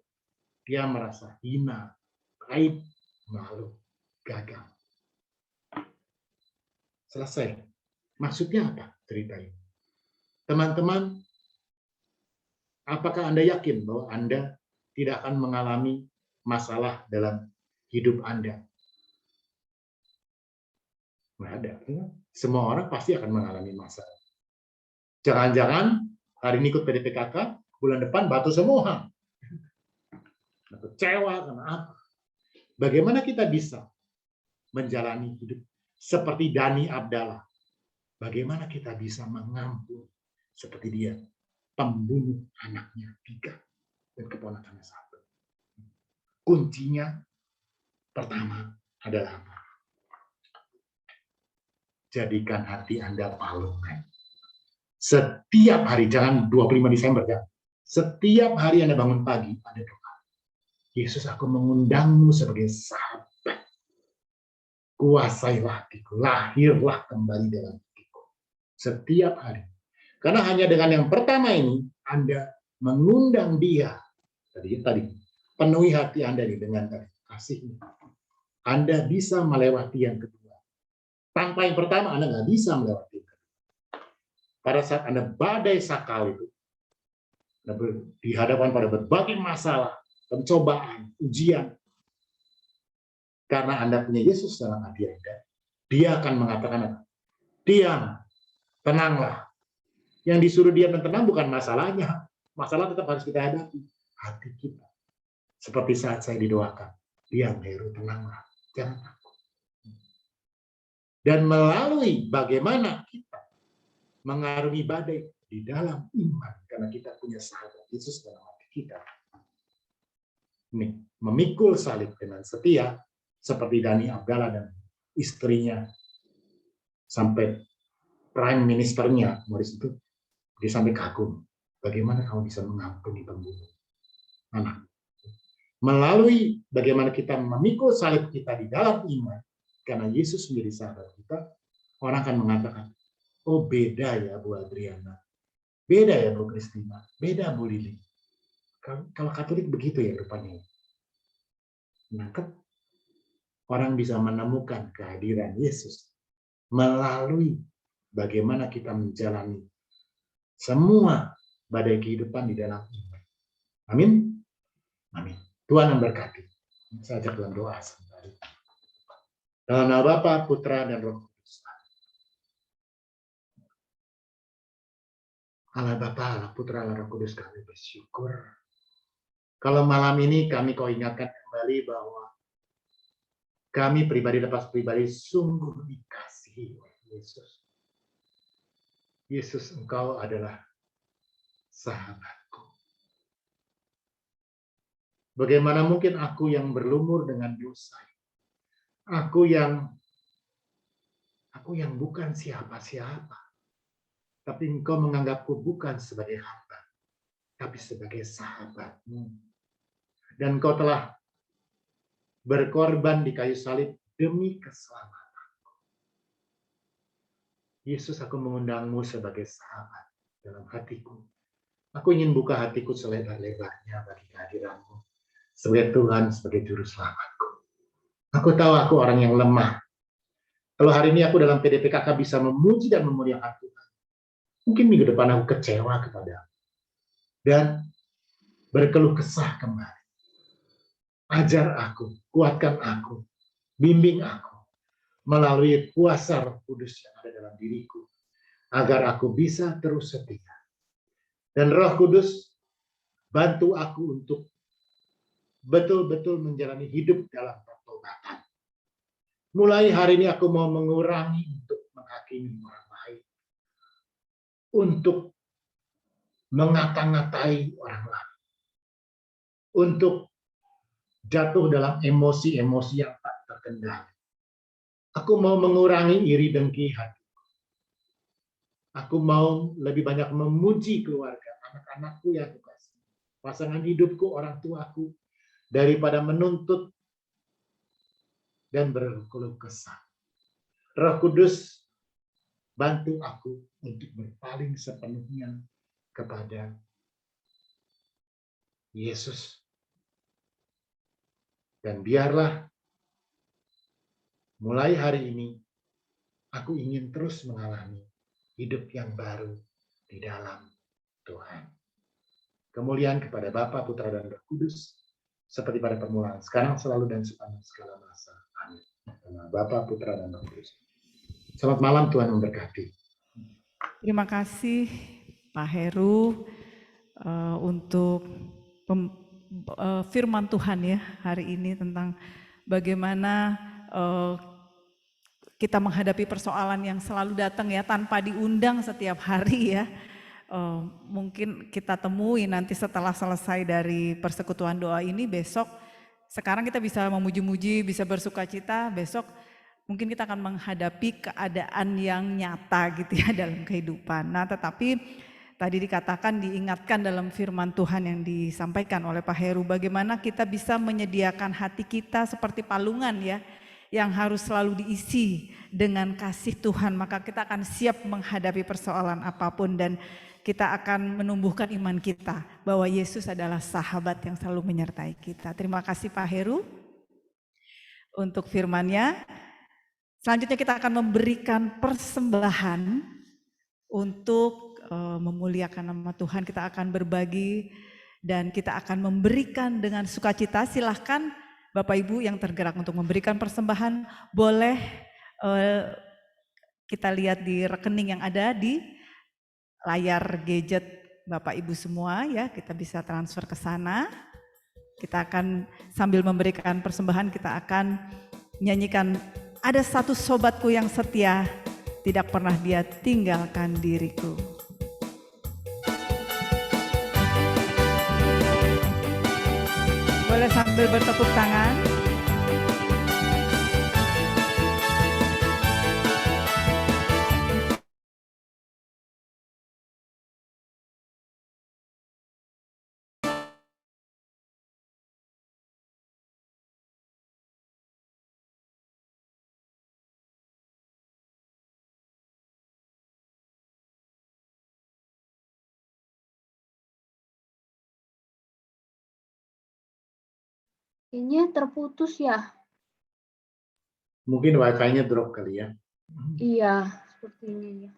Dia merasa hina, aib, malu, gagal. Selesai. Maksudnya apa cerita ini? Teman-teman, apakah Anda yakin bahwa Anda tidak akan mengalami masalah dalam hidup Anda? Nggak ada. Semua orang pasti akan mengalami masalah. Jangan-jangan hari ini ikut PDPKK, bulan depan batu semua. Kecewa karena apa? Bagaimana kita bisa menjalani hidup seperti Dani Abdallah? Bagaimana kita bisa mengampuni seperti dia, pembunuh anaknya 3 dan keponakannya 1? Kuncinya pertama adalah apa? Jadikan hati Anda palungan. Setiap hari, jangan 25 Desember ya. Setiap hari Anda bangun pagi, ada doa. Yesus, aku mengundangmu sebagai sahabat. Kuasailah hatiku, lahirlah kembali dalam hatiku. Setiap hari. Karena hanya dengan yang pertama ini, Anda mengundang dia. Tadi penuhi hati Anda dengan kasihnya. Anda bisa melewati yang kedua. Tanpa yang pertama, Anda nggak bisa melewati yang kedua. Pada saat Anda badai sakal itu, Anda dihadapkan pada berbagai masalah, pencobaan, ujian. Karena Anda punya Yesus dalam hati Anda, dia akan mengatakan, diam, tenanglah. Yang disuruh diam dan tenang bukan masalahnya. Masalah tetap harus kita hadapi. Hati kita. Seperti saat saya didoakan. Diam, Heru, tenanglah. Jangan takut. Dan melalui bagaimana kita mengarungi badai di dalam iman. Karena kita punya sahabat Yesus dalam hati kita. Nih, memikul salib dengan setia. Seperti Dani Abdallah dan istrinya. Sampai prime ministernya, Morris itu, dia sampai kagum. Bagaimana kamu bisa mengampuni pembunuh anak? Melalui bagaimana kita memikul salib kita di dalam iman, karena Yesus menjadi sahabat kita, orang akan mengatakan, oh beda ya Bu Adriana, beda ya Bu Kristina, beda Bu Lili. Kalau Katolik begitu ya rupanya. Nangkep? Orang bisa menemukan kehadiran Yesus melalui bagaimana kita menjalani semua badai kehidupan di dalam iman. Amin. Amin. Tuhan memberkati. Saya ajak dalam doa sebentar. Dalam nama Bapa, Putra, dan Roh Kudus. Allah Bapa, Allah Putra, Allah Roh Kudus, kami bersyukur. Kalau malam ini kami kau ingatkan kembali bahwa kami pribadi lepas pribadi sungguh dikasihi oleh Yesus. Yesus, Engkau adalah sahabatku. Bagaimana mungkin aku yang berlumur dengan dosa, aku yang bukan siapa-siapa, tapi Engkau menganggapku bukan sebagai hamba, tapi sebagai sahabatmu. Dan Engkau telah berkorban di kayu salib demi keselamatan. Yesus, aku mengundangmu sebagai sahabat dalam hatiku. Aku ingin buka hatiku selebar-lebarnya bagi kehadiranmu. Sebagai Tuhan, sebagai Juru Selamatku. Aku tahu aku orang yang lemah. Kalau hari ini aku dalam PDPKK bisa memuji dan memuliakan Tuhan, mungkin minggu depan aku kecewa kepada-Mu. Dan berkeluh kesah kembali. Ajar aku, kuatkan aku, bimbing aku melalui kuasa Roh Kudus yang ada dalam diriku, agar aku bisa terus setia. Dan Roh Kudus bantu aku untuk betul-betul menjalani hidup dalam pertobatan. Mulai hari ini aku mau mengurangi untuk menghakimi orang lain, untuk mengata-ngatai orang lain, untuk jatuh dalam emosi-emosi yang tak terkendali. Aku mau mengurangi iri dengki hati. Aku mau lebih banyak memuji keluarga, anak-anakku yang aku kasih, pasangan hidupku, orang tuaku, daripada menuntut dan berkeluh kesah. Roh Kudus, bantu aku untuk berpaling sepenuhnya kepada Yesus. Dan biarlah mulai hari ini aku ingin terus mengalami hidup yang baru di dalam Tuhan. Kemuliaan kepada Bapa, Putra, dan Roh Kudus, seperti pada permulaan, sekarang, selalu, dan sepanjang segala masa. Amin. Karena Bapa, Putra, dan Roh Kudus. Selamat malam, Tuhan memberkati. Terima kasih Pak Heru untuk firman Tuhan ya hari ini tentang bagaimana kita menghadapi persoalan yang selalu datang ya tanpa diundang setiap hari ya. Mungkin kita temui nanti setelah selesai dari persekutuan doa ini besok. Sekarang kita bisa memuji-muji, bisa bersukacita, besok mungkin kita akan menghadapi keadaan yang nyata gitu ya dalam kehidupan. Nah tetapi tadi dikatakan, diingatkan dalam firman Tuhan yang disampaikan oleh Pak Heru, bagaimana kita bisa menyediakan hati kita seperti palungan ya, yang harus selalu diisi dengan kasih Tuhan, maka kita akan siap menghadapi persoalan apapun dan kita akan menumbuhkan iman kita bahwa Yesus adalah sahabat yang selalu menyertai kita. Terima kasih Pak Heru untuk firman-Nya. Selanjutnya kita akan memberikan persembahan untuk memuliakan nama Tuhan. Kita akan berbagi dan kita akan memberikan dengan sukacita. Silahkan Bapak Ibu yang tergerak untuk memberikan persembahan, boleh kita lihat di rekening yang ada di layar gadget Bapak Ibu semua ya, kita bisa transfer ke sana. Kita akan sambil memberikan persembahan, kita akan nyanyikan Ada Satu Sobatku Yang Setia, Tidak Pernah Dia Tinggalkan Diriku. Boleh sambil bertepuk tangan. Kayaknya terputus ya. Mungkin wifi-nya drop kali ya. Iya, sepertinya ya.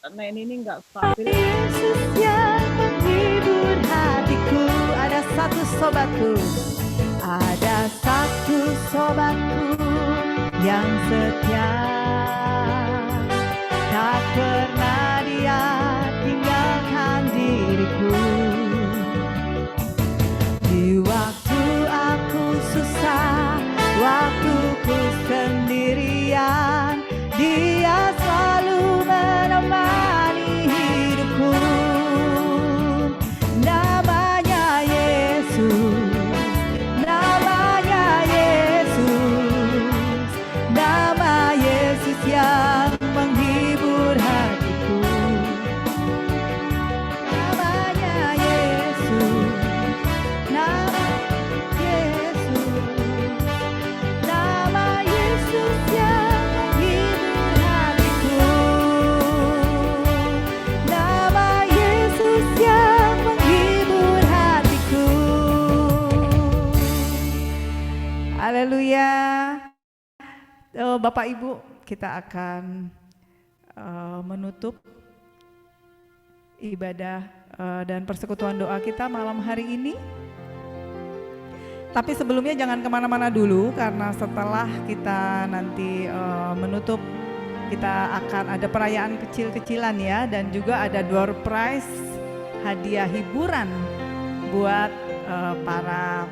Karena ini nggak stabil. Yesus yang menghibur hatiku, ada satu sobatku, ada satu sobatku yang setia, tak pernah dia tinggalkan diriku. Di waktu aku susah, waktuku sendirian, dia selalu menemani hidupku. Namanya Yesus, namanya Yesus, nama Yesus yang menghibur hatiku. Namanya Yesus, nama Yesus, nama Yesus yang menghibur hatiku. Nama Yesus yang menghibur hatiku. Haleluya. Bapak Ibu, kita akan menutup ibadah dan persekutuan doa kita malam hari ini. Tapi sebelumnya jangan kemana-mana dulu, karena setelah kita nanti menutup, kita akan ada perayaan kecil-kecilan ya, dan juga ada door prize, hadiah hiburan buat para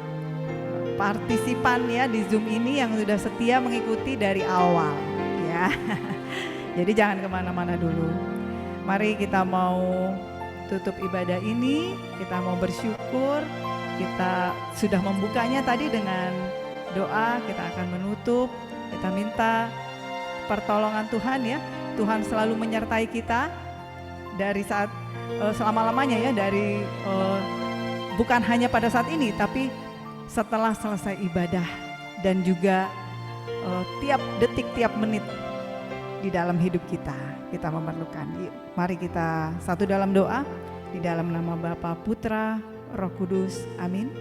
partisipan ya di Zoom ini yang sudah setia mengikuti dari awal ya. Jadi jangan kemana-mana dulu. Mari kita mau tutup ibadah ini, kita mau bersyukur. Kita sudah membukanya tadi dengan doa, kita akan menutup, kita minta pertolongan Tuhan ya. Tuhan selalu menyertai kita dari saat selama-lamanya ya, dari bukan hanya pada saat ini, tapi setelah selesai ibadah dan juga tiap detik, tiap menit di dalam hidup kita. Kita memerlukan. Yuk, mari kita satu dalam doa di dalam nama Bapa, Putra, Roh Kudus. Amin.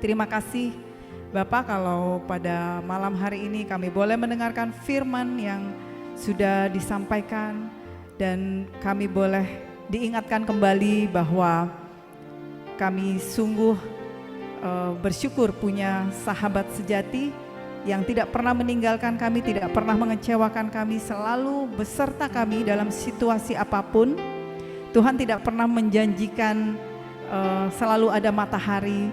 Terima kasih Bapak kalau pada malam hari ini kami boleh mendengarkan firman yang sudah disampaikan dan kami boleh diingatkan kembali bahwa kami sungguh bersyukur punya sahabat sejati yang tidak pernah meninggalkan kami, tidak pernah mengecewakan kami, selalu beserta kami dalam situasi apapun. Tuhan tidak pernah menjanjikan selalu ada matahari.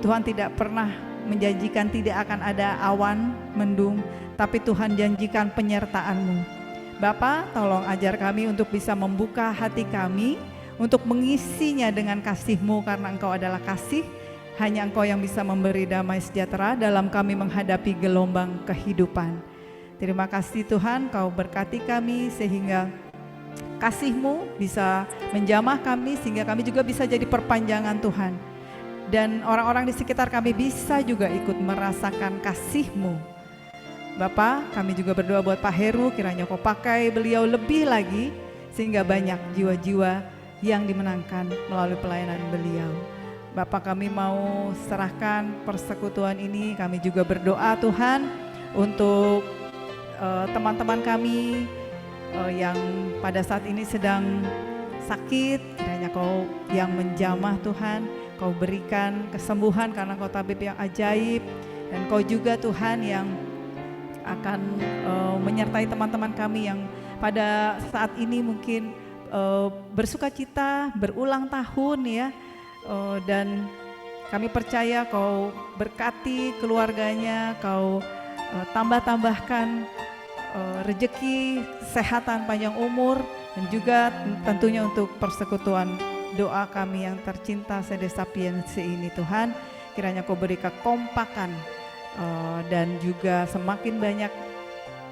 Tuhan tidak pernah menjanjikan tidak akan ada awan mendung, tapi Tuhan janjikan penyertaan-Mu. Bapa, tolong ajar kami untuk bisa membuka hati kami, untuk mengisinya dengan kasih-Mu, karena Engkau adalah kasih. Hanya Engkau yang bisa memberi damai sejahtera dalam kami menghadapi gelombang kehidupan. Terima kasih Tuhan, Kau berkati kami sehingga kasih-Mu bisa menjamah kami, sehingga kami juga bisa jadi perpanjangan Tuhan. Dan orang-orang di sekitar kami bisa juga ikut merasakan kasih-Mu. Bapa, kami juga berdoa buat Pak Heru, kiranya Kau pakai beliau lebih lagi, sehingga banyak jiwa-jiwa yang dimenangkan melalui pelayanan beliau. Bapak, kami mau serahkan persekutuan ini, kami juga berdoa Tuhan untuk teman-teman kami yang pada saat ini sedang sakit, kiranya Kau yang menjamah Tuhan, Kau berikan kesembuhan karena Kau tabib yang ajaib, dan Kau juga Tuhan yang akan menyertai teman-teman kami yang pada saat ini mungkin bersuka cita, berulang tahun ya. Dan kami percaya Kau berkati keluarganya, Kau tambah-tambahkan rezeki, kesehatan, panjang umur, dan juga tentunya untuk persekutuan doa kami yang tercinta Sede Sapiensi ini Tuhan, kiranya Kau beri kekompakan dan juga semakin banyak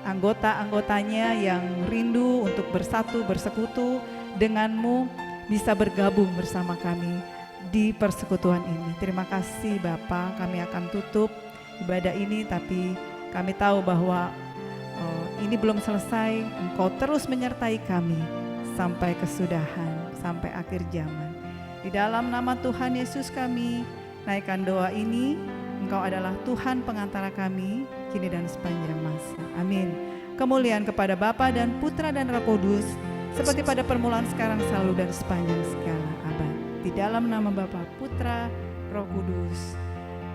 anggota-anggotanya yang rindu untuk bersatu, bersekutu denganmu, bisa bergabung bersama kami di persekutuan ini. Terima kasih Bapa, kami akan tutup ibadah ini, tapi kami tahu bahwa ini belum selesai. Engkau terus menyertai kami sampai kesudahan, sampai akhir zaman. Di dalam nama Tuhan Yesus kami naikkan doa ini. Engkau adalah Tuhan pengantara kami kini dan sepanjang masa. Amin. Kemuliaan kepada Bapa dan Putra dan Roh Kudus, seperti pada permulaan, sekarang, selalu, dan sepanjang segala abad. Di dalam nama Bapa, Putra, Roh Kudus.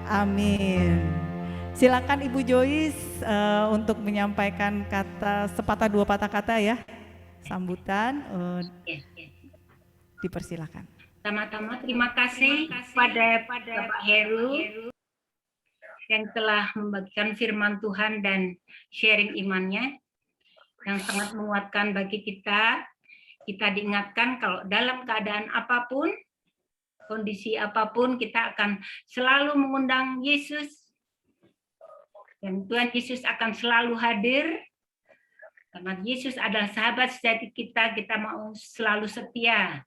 Amin. Silakan Ibu Joyce untuk menyampaikan kata sepatah dua patah kata ya, sambutan. Dipersilakan. Pertama-tama terima kasih kepada Bapak Heru yang telah membagikan firman Tuhan dan sharing imannya yang sangat menguatkan bagi kita. Kita diingatkan kalau dalam keadaan apapun, kondisi apapun, kita akan selalu mengundang Yesus. Dan Tuhan Yesus akan selalu hadir. Karena Yesus adalah sahabat sejati kita, kita mau selalu setia.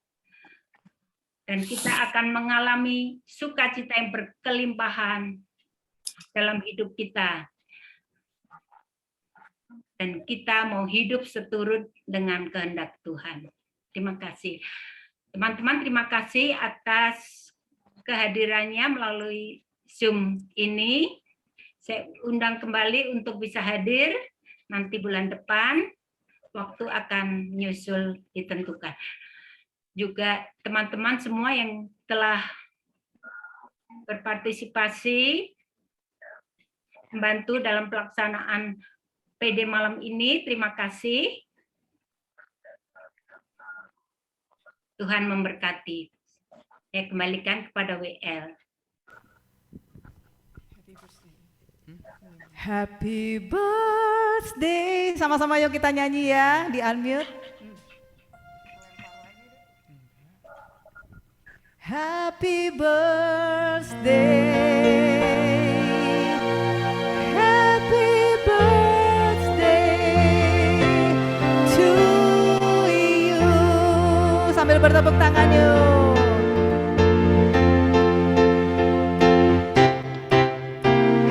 Dan kita akan mengalami sukacita yang berkelimpahan dalam hidup kita. Dan kita mau hidup seturut dengan kehendak Tuhan. Terima kasih. Teman-teman, terima kasih atas kehadirannya melalui Zoom ini. Saya undang kembali untuk bisa hadir nanti bulan depan, waktu akan menyusul ditentukan. Juga teman-teman semua yang telah berpartisipasi, membantu dalam pelaksanaan PD malam ini, terima kasih. Tuhan memberkati. Saya kembalikan kepada WL. Happy birthday. Sama-sama yuk kita nyanyi ya, di unmute. Happy birthday. Happy birthday to you. Sambil bertepuk tangan yuk.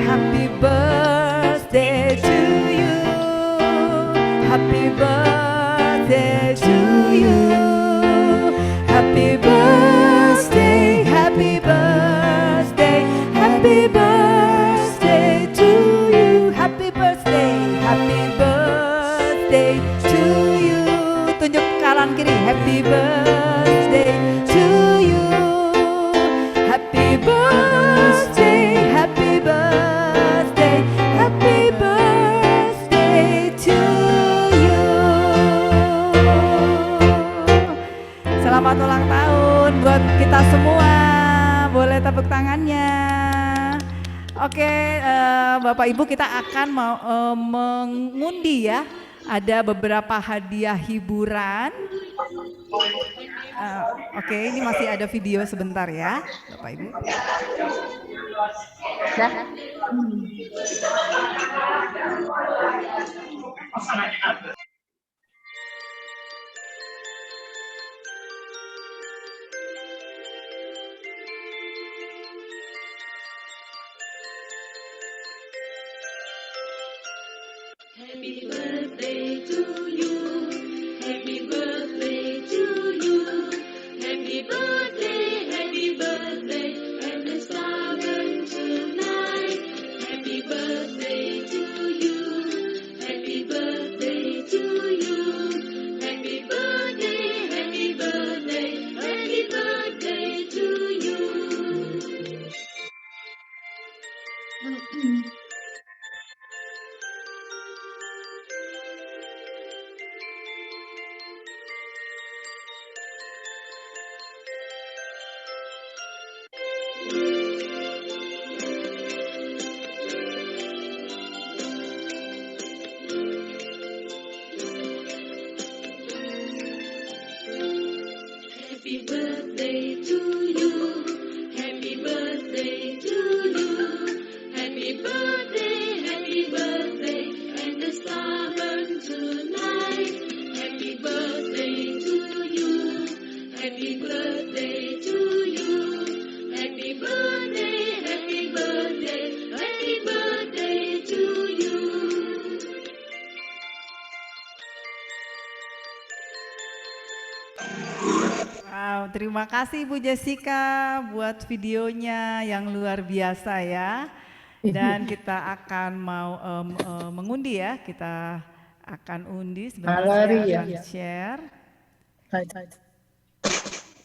Happy birthday to you. Happy birthday to you. Happy birthday, happy birthday, happy birthday to you. Happy birthday to you. Tunjuk kanan kiri. Happy birthday to you. Happy birthday, happy birthday, happy birthday to you. Selamat ulang tahun buat kita semua. Boleh tepuk tangannya. Oke, Bapak Ibu, kita akan mengundi ya. Ada beberapa hadiah hiburan. Oke, ini masih ada video sebentar ya, Bapak Ibu. Happy birthday to you. Happy birthday to you. Happy birthday, and the star burns tonight. Happy birthday to you. Happy birthday to you. Happy birthday, happy birthday, happy birthday to you. Happy birthday to you. Happy birthday to you. Happy birthday, and the star burns tonight. Happy birthday to you. Happy birthday to you. Happy birthday, happy birthday, happy birthday to you. Wow, terima kasih Bu Jessica buat videonya yang luar biasa ya. Dan kita akan mau mengundi ya, kita akan undi sebentar, saya akan share.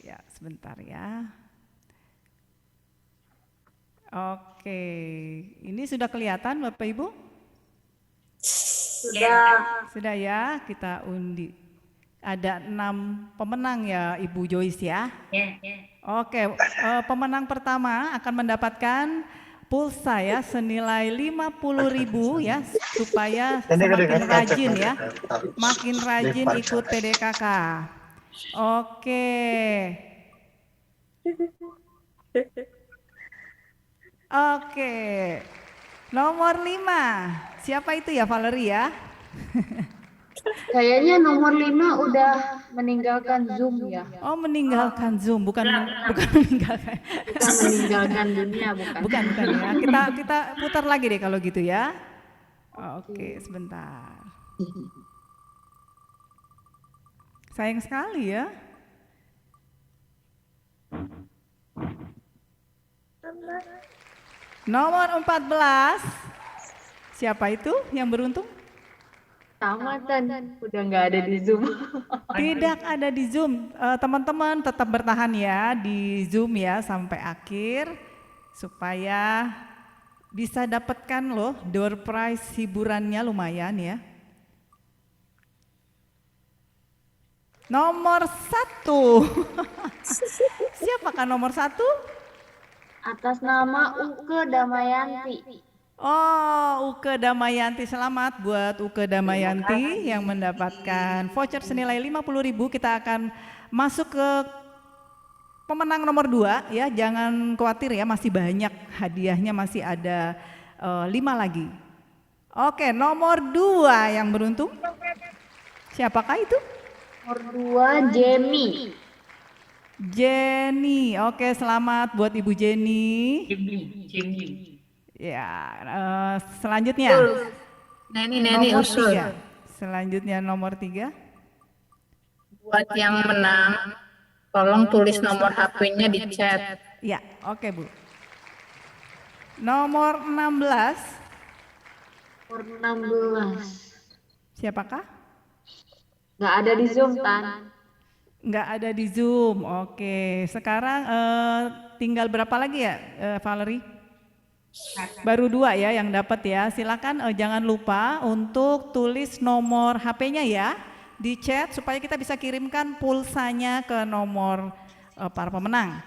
Ya, sebentar ya. Oke, ini sudah kelihatan Bapak Ibu? Sudah ya, kita undi. Ada 6 pemenang ya Ibu Joyce ya. Oke, pemenang pertama akan mendapatkan pulsa ya senilai 50.000 ya, supaya semakin rajin ya, makin rajin ikut PDKK. Oke. Oke. Nomor 5. Siapa itu ya, Valerie ya? Kayaknya nomor 5 udah meninggalkan Zoom ya. Oh, meninggalkan Zoom, bukan meninggalkan. Bukan meninggalkan dunia, bukan. Bukan ya. Kita putar lagi deh kalau gitu ya. Oke, sebentar. Sayang sekali ya. Nomor 14. Siapa itu yang beruntung? Tamatan, udah nggak ada di Zoom. Tidak ada di Zoom. Teman-teman tetap bertahan ya di Zoom ya sampai akhir supaya bisa dapatkan loh door prize hiburannya lumayan ya. Nomor 1. Siapakah nomor 1? Atas nama Uke Damayanti. Oh, Uke Damayanti, selamat buat Uke Damayanti yang mendapatkan voucher senilai 50.000. Kita akan masuk ke pemenang nomor 2 ya, jangan khawatir ya, masih banyak hadiahnya, masih ada 5 lagi. Oke, nomor 2 yang beruntung. Siapakah itu? Nomor 2 Jenny. Jenny, oke, selamat buat Ibu Jenny. Ya, selanjutnya. Neni usul. Nomor 3. Selanjutnya nomor 3. Buat yang menang, tolong tulis nomor HP-nya di chat. Ya, oke Bu. Nomor 16, Nomor 16. siapakah? Nggak ada di Zoom, Tan. Nggak ada di Zoom. Oke, sekarang tinggal berapa lagi ya, Valerie? Baru 2 ya yang dapat ya. Silakan jangan lupa untuk tulis nomor HP-nya ya di chat supaya kita bisa kirimkan pulsanya ke nomor para pemenang.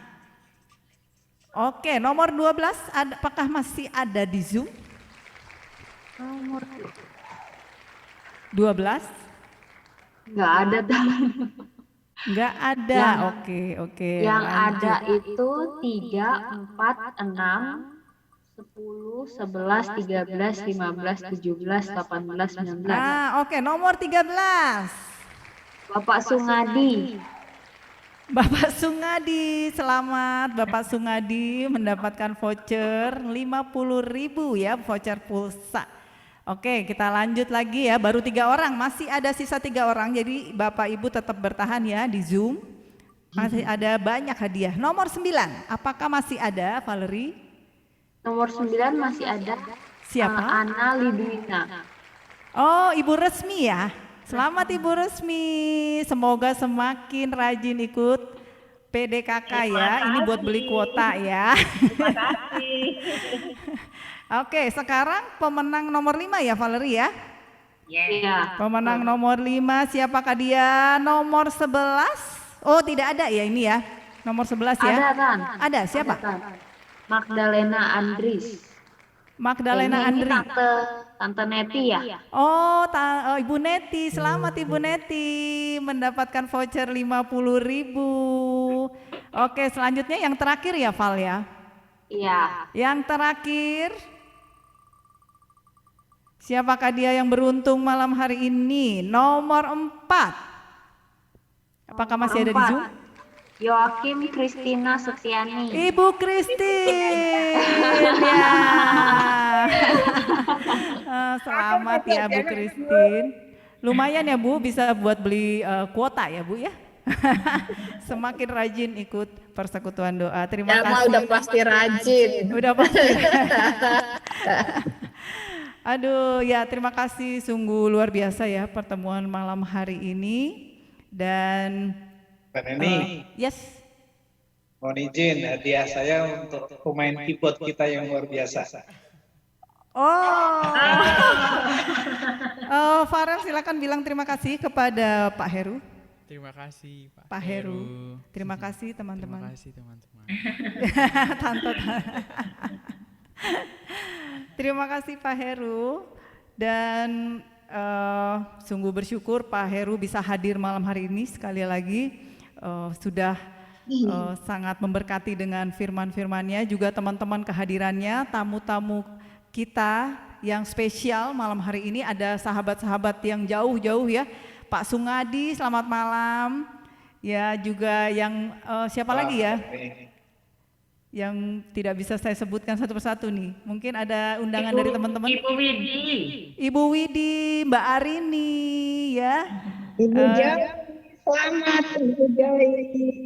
Oke, nomor 12 apakah masih ada di Zoom? Nomor 12? nggak ada, Tan. Nggak ada. Oke. Yang lanjut. ada itu 3, 4, 6, 10, 11, 13, 15, 17, 18, 19. Nah, oke, nomor 13. Bapak Sungadi. Bapak Sungadi, selamat Bapak Sungadi mendapatkan voucher 50.000 ya, voucher pulsa. Oke, kita lanjut lagi ya, baru 3 orang, masih ada sisa 3 orang, jadi Bapak Ibu tetap bertahan ya di Zoom. Masih ada banyak hadiah. Nomor 9, apakah masih ada Valerie? Nomor 9 masih ada. Siapa? Ana Lidwina. Oh, Ibu Resmi ya. Selamat Ibu Resmi, semoga semakin rajin ikut PDKK ya. Ini buat beli kuota ya. Terima kasih. Oke, sekarang pemenang nomor 5 ya Valerie ya. Iya. Pemenang nomor 5 siapakah dia? Nomor 11. Oh, tidak ada ya ini ya. Nomor 11 ya. Ada, Tan. Ada, siapa? Ada, Tan. Magdalena Andris. Magdalena Ini Andri. Tante Neti ya? Oh, Ibu Neti, selamat Ibu Neti mendapatkan voucher 50.000. Oke, selanjutnya yang terakhir ya Val ya. Iya. Yang terakhir, siapakah dia yang beruntung malam hari ini? Nomor 4. Apakah masih ada di Zoom? Yoakim Kristina Setiani. Ibu Kristin. Ya. Selamat ya Bu Kristin. Lumayan ya Bu, bisa buat beli kuota ya Bu ya. Semakin rajin ikut persekutuan doa. Terima kasih. Udah pasti rajin. Udah pasti. Aduh ya, terima kasih, sungguh luar biasa ya pertemuan malam hari ini. Dan Mbak Neni, yes, mohon izin hadiah saya untuk pemain keyboard kita yang luar biasa. Farel silakan bilang terima kasih kepada Pak Heru. Terima kasih Pak Heru. Terima kasih teman-teman. Terima kasih teman-teman. Tante. Terima kasih Pak Heru, dan sungguh bersyukur Pak Heru bisa hadir malam hari ini sekali lagi. Sudah sangat memberkati dengan firman-firmannya, juga teman-teman kehadirannya, tamu-tamu kita yang spesial malam hari ini, ada sahabat-sahabat yang jauh-jauh ya. Pak Sungadi, selamat malam. Ya, juga yang siapa lagi ya? Yang tidak bisa saya sebutkan satu persatu nih. Mungkin ada undangan dari teman-teman. Ibu Widi. Ibu Widi, Mbak Arini ya. Ibu Joy, selamat Ibu Joy.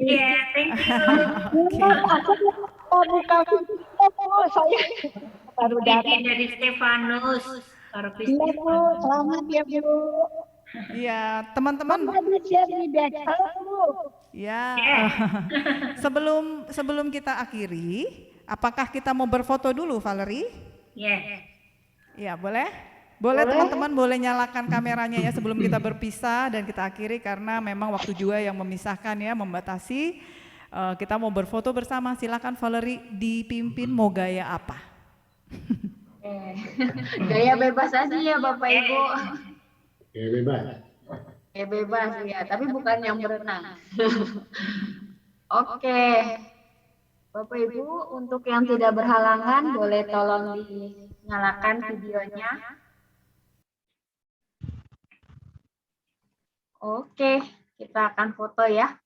Iya, thank you. Aku buka video, saya baru Ini datang. dari Stefanus. Karo Iya Bu, selamat ya Bu. Iya, teman-teman. Halo Bu. Ya, sebelum kita akhiri, apakah kita mau berfoto dulu, Valerie? Yes. Ya, boleh? Boleh teman-teman, boleh nyalakan kameranya ya sebelum kita berpisah dan kita akhiri, karena memang waktu juga yang memisahkan ya, membatasi. Kita mau berfoto bersama, silakan Valerie, dipimpin mau gaya apa? Gaya bebas aja ya Bapak Ibu. Ya bebas. Gaya bebas ya, tapi bukan yang berenang. Oke. Bapak Ibu, untuk yang tidak berhalangan boleh tolong dinyalakan videonya. Oke, kita akan foto ya.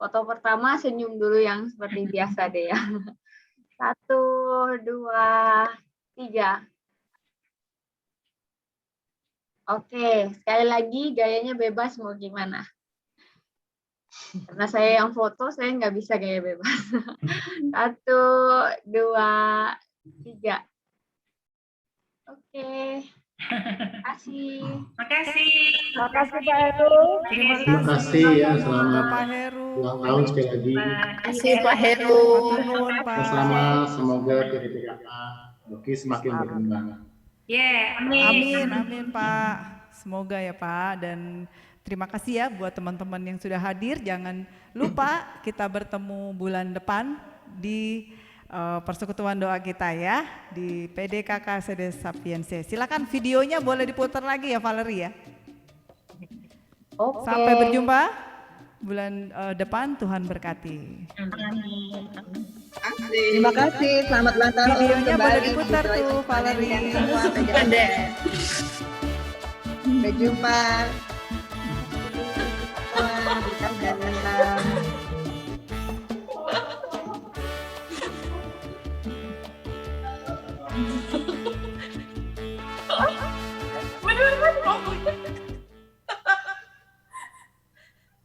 Foto pertama senyum dulu yang seperti biasa deh ya. 1, 2, 3. Oke, sekali lagi gayanya bebas mau gimana? Karena saya yang foto, saya nggak bisa gaya bebas. 1, 2, 3. Oke. Kasih. Makasih. Makasih Pak Heru. Terima kasih ya, selamat Bapak Heru. ulang tahun sekali lagi. Kasih Pak Heru. Matur nuwun, Pak. Bersama semoga PDPKK Luki semakin berkembang. Ya, Amin, amin Pak. Semoga ya Pak, dan terima kasih ya buat teman-teman yang sudah hadir. Jangan lupa kita bertemu bulan depan di persekutuan doa kita ya, di PDKK Sede Sapiense. Silakan videonya boleh diputar lagi ya Valerie ya. Oke. Sampai berjumpa bulan depan, Tuhan berkati. Terima kasih, selamat ulang tahun. Videonya boleh kembali diputar di Joy tuh Permanen yang Valerie. semua. Sampai jumpa. Wah, berkah.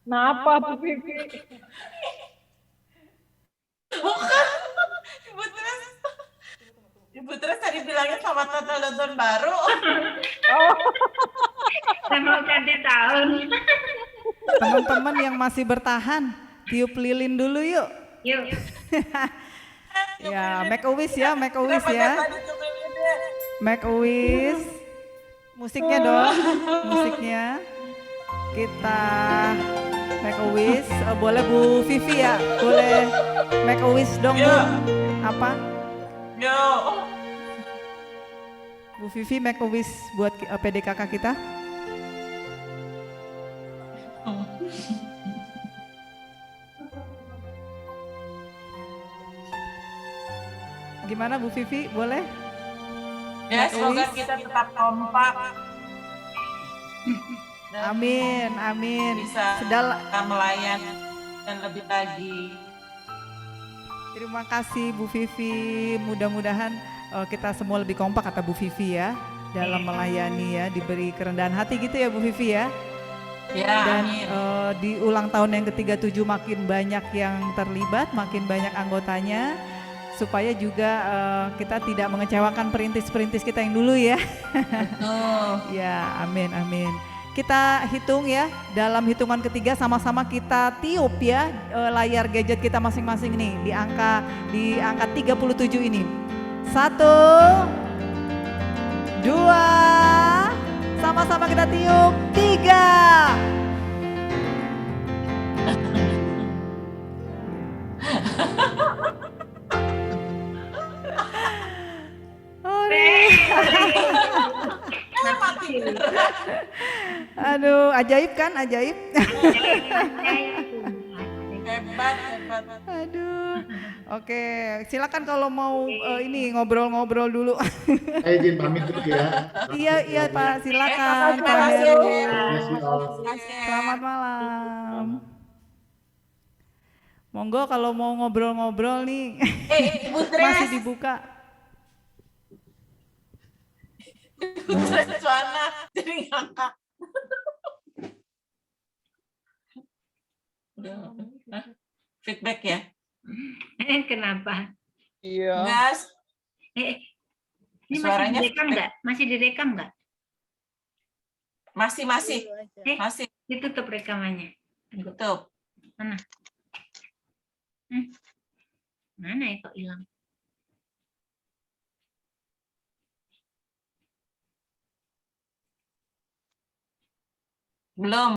Kenapa Bu Vivi? Ibu Terus tadi bilangnya selamat Natal dan Tahun Baru. selamat ganti tahun. Teman-teman yang masih bertahan, tiup lilin dulu yuk. Yuk. Ya, make a wish ya, make a wish ya. Make a wish. Musiknya dong, musiknya. Kita make a wish. Boleh Bu Vivi ya, boleh make a wish dong Bu. Apa? Yo. Bu Vivi make a wish buat PDKK kita. Gimana Bu Vivi, boleh? Ya, Make a semoga wish. kita tetap kompak. Dan Amin, amin. bisa Sedal- melayan dan lebih lagi. Terima kasih Bu Vivi. Mudah-mudahan kita semua lebih kompak kata Bu Vivi ya dalam melayani ya, diberi kerendahan hati gitu ya Bu Vivi ya. Ya, Dan amin. di ulang tahun yang ke-37 makin banyak yang terlibat, makin banyak anggotanya, supaya juga kita tidak mengecewakan perintis-perintis kita yang dulu ya. Ya, amin, amin. Kita hitung ya, dalam hitungan ketiga sama-sama kita tiup ya layar gadget kita masing-masing nih di angka 37 ini. 1, 2, sama-sama kita tiup. 3. Aduh, ajaib kan, ajaib. Hebat, hebat. Aduh. Oke, silakan kalau mau ini ngobrol-ngobrol dulu. Saya izin pamit dulu ya. Iya Pak, silakan Pak makasih. Heru. Selamat Selamat malam. Monggo kalau mau ngobrol-ngobrol nih Ibu Tres. masih dibuka. Ibu Tres mana? Jadi ngangkat. Hah? Feedback ya? Kenapa? Iya. Gas. Ini Suaranya masih direkam nggak? Masih direkam nggak? Masih. Masih. Ditutup rekamannya. Tutup. Mana? Mana ya kok hilang? Belum.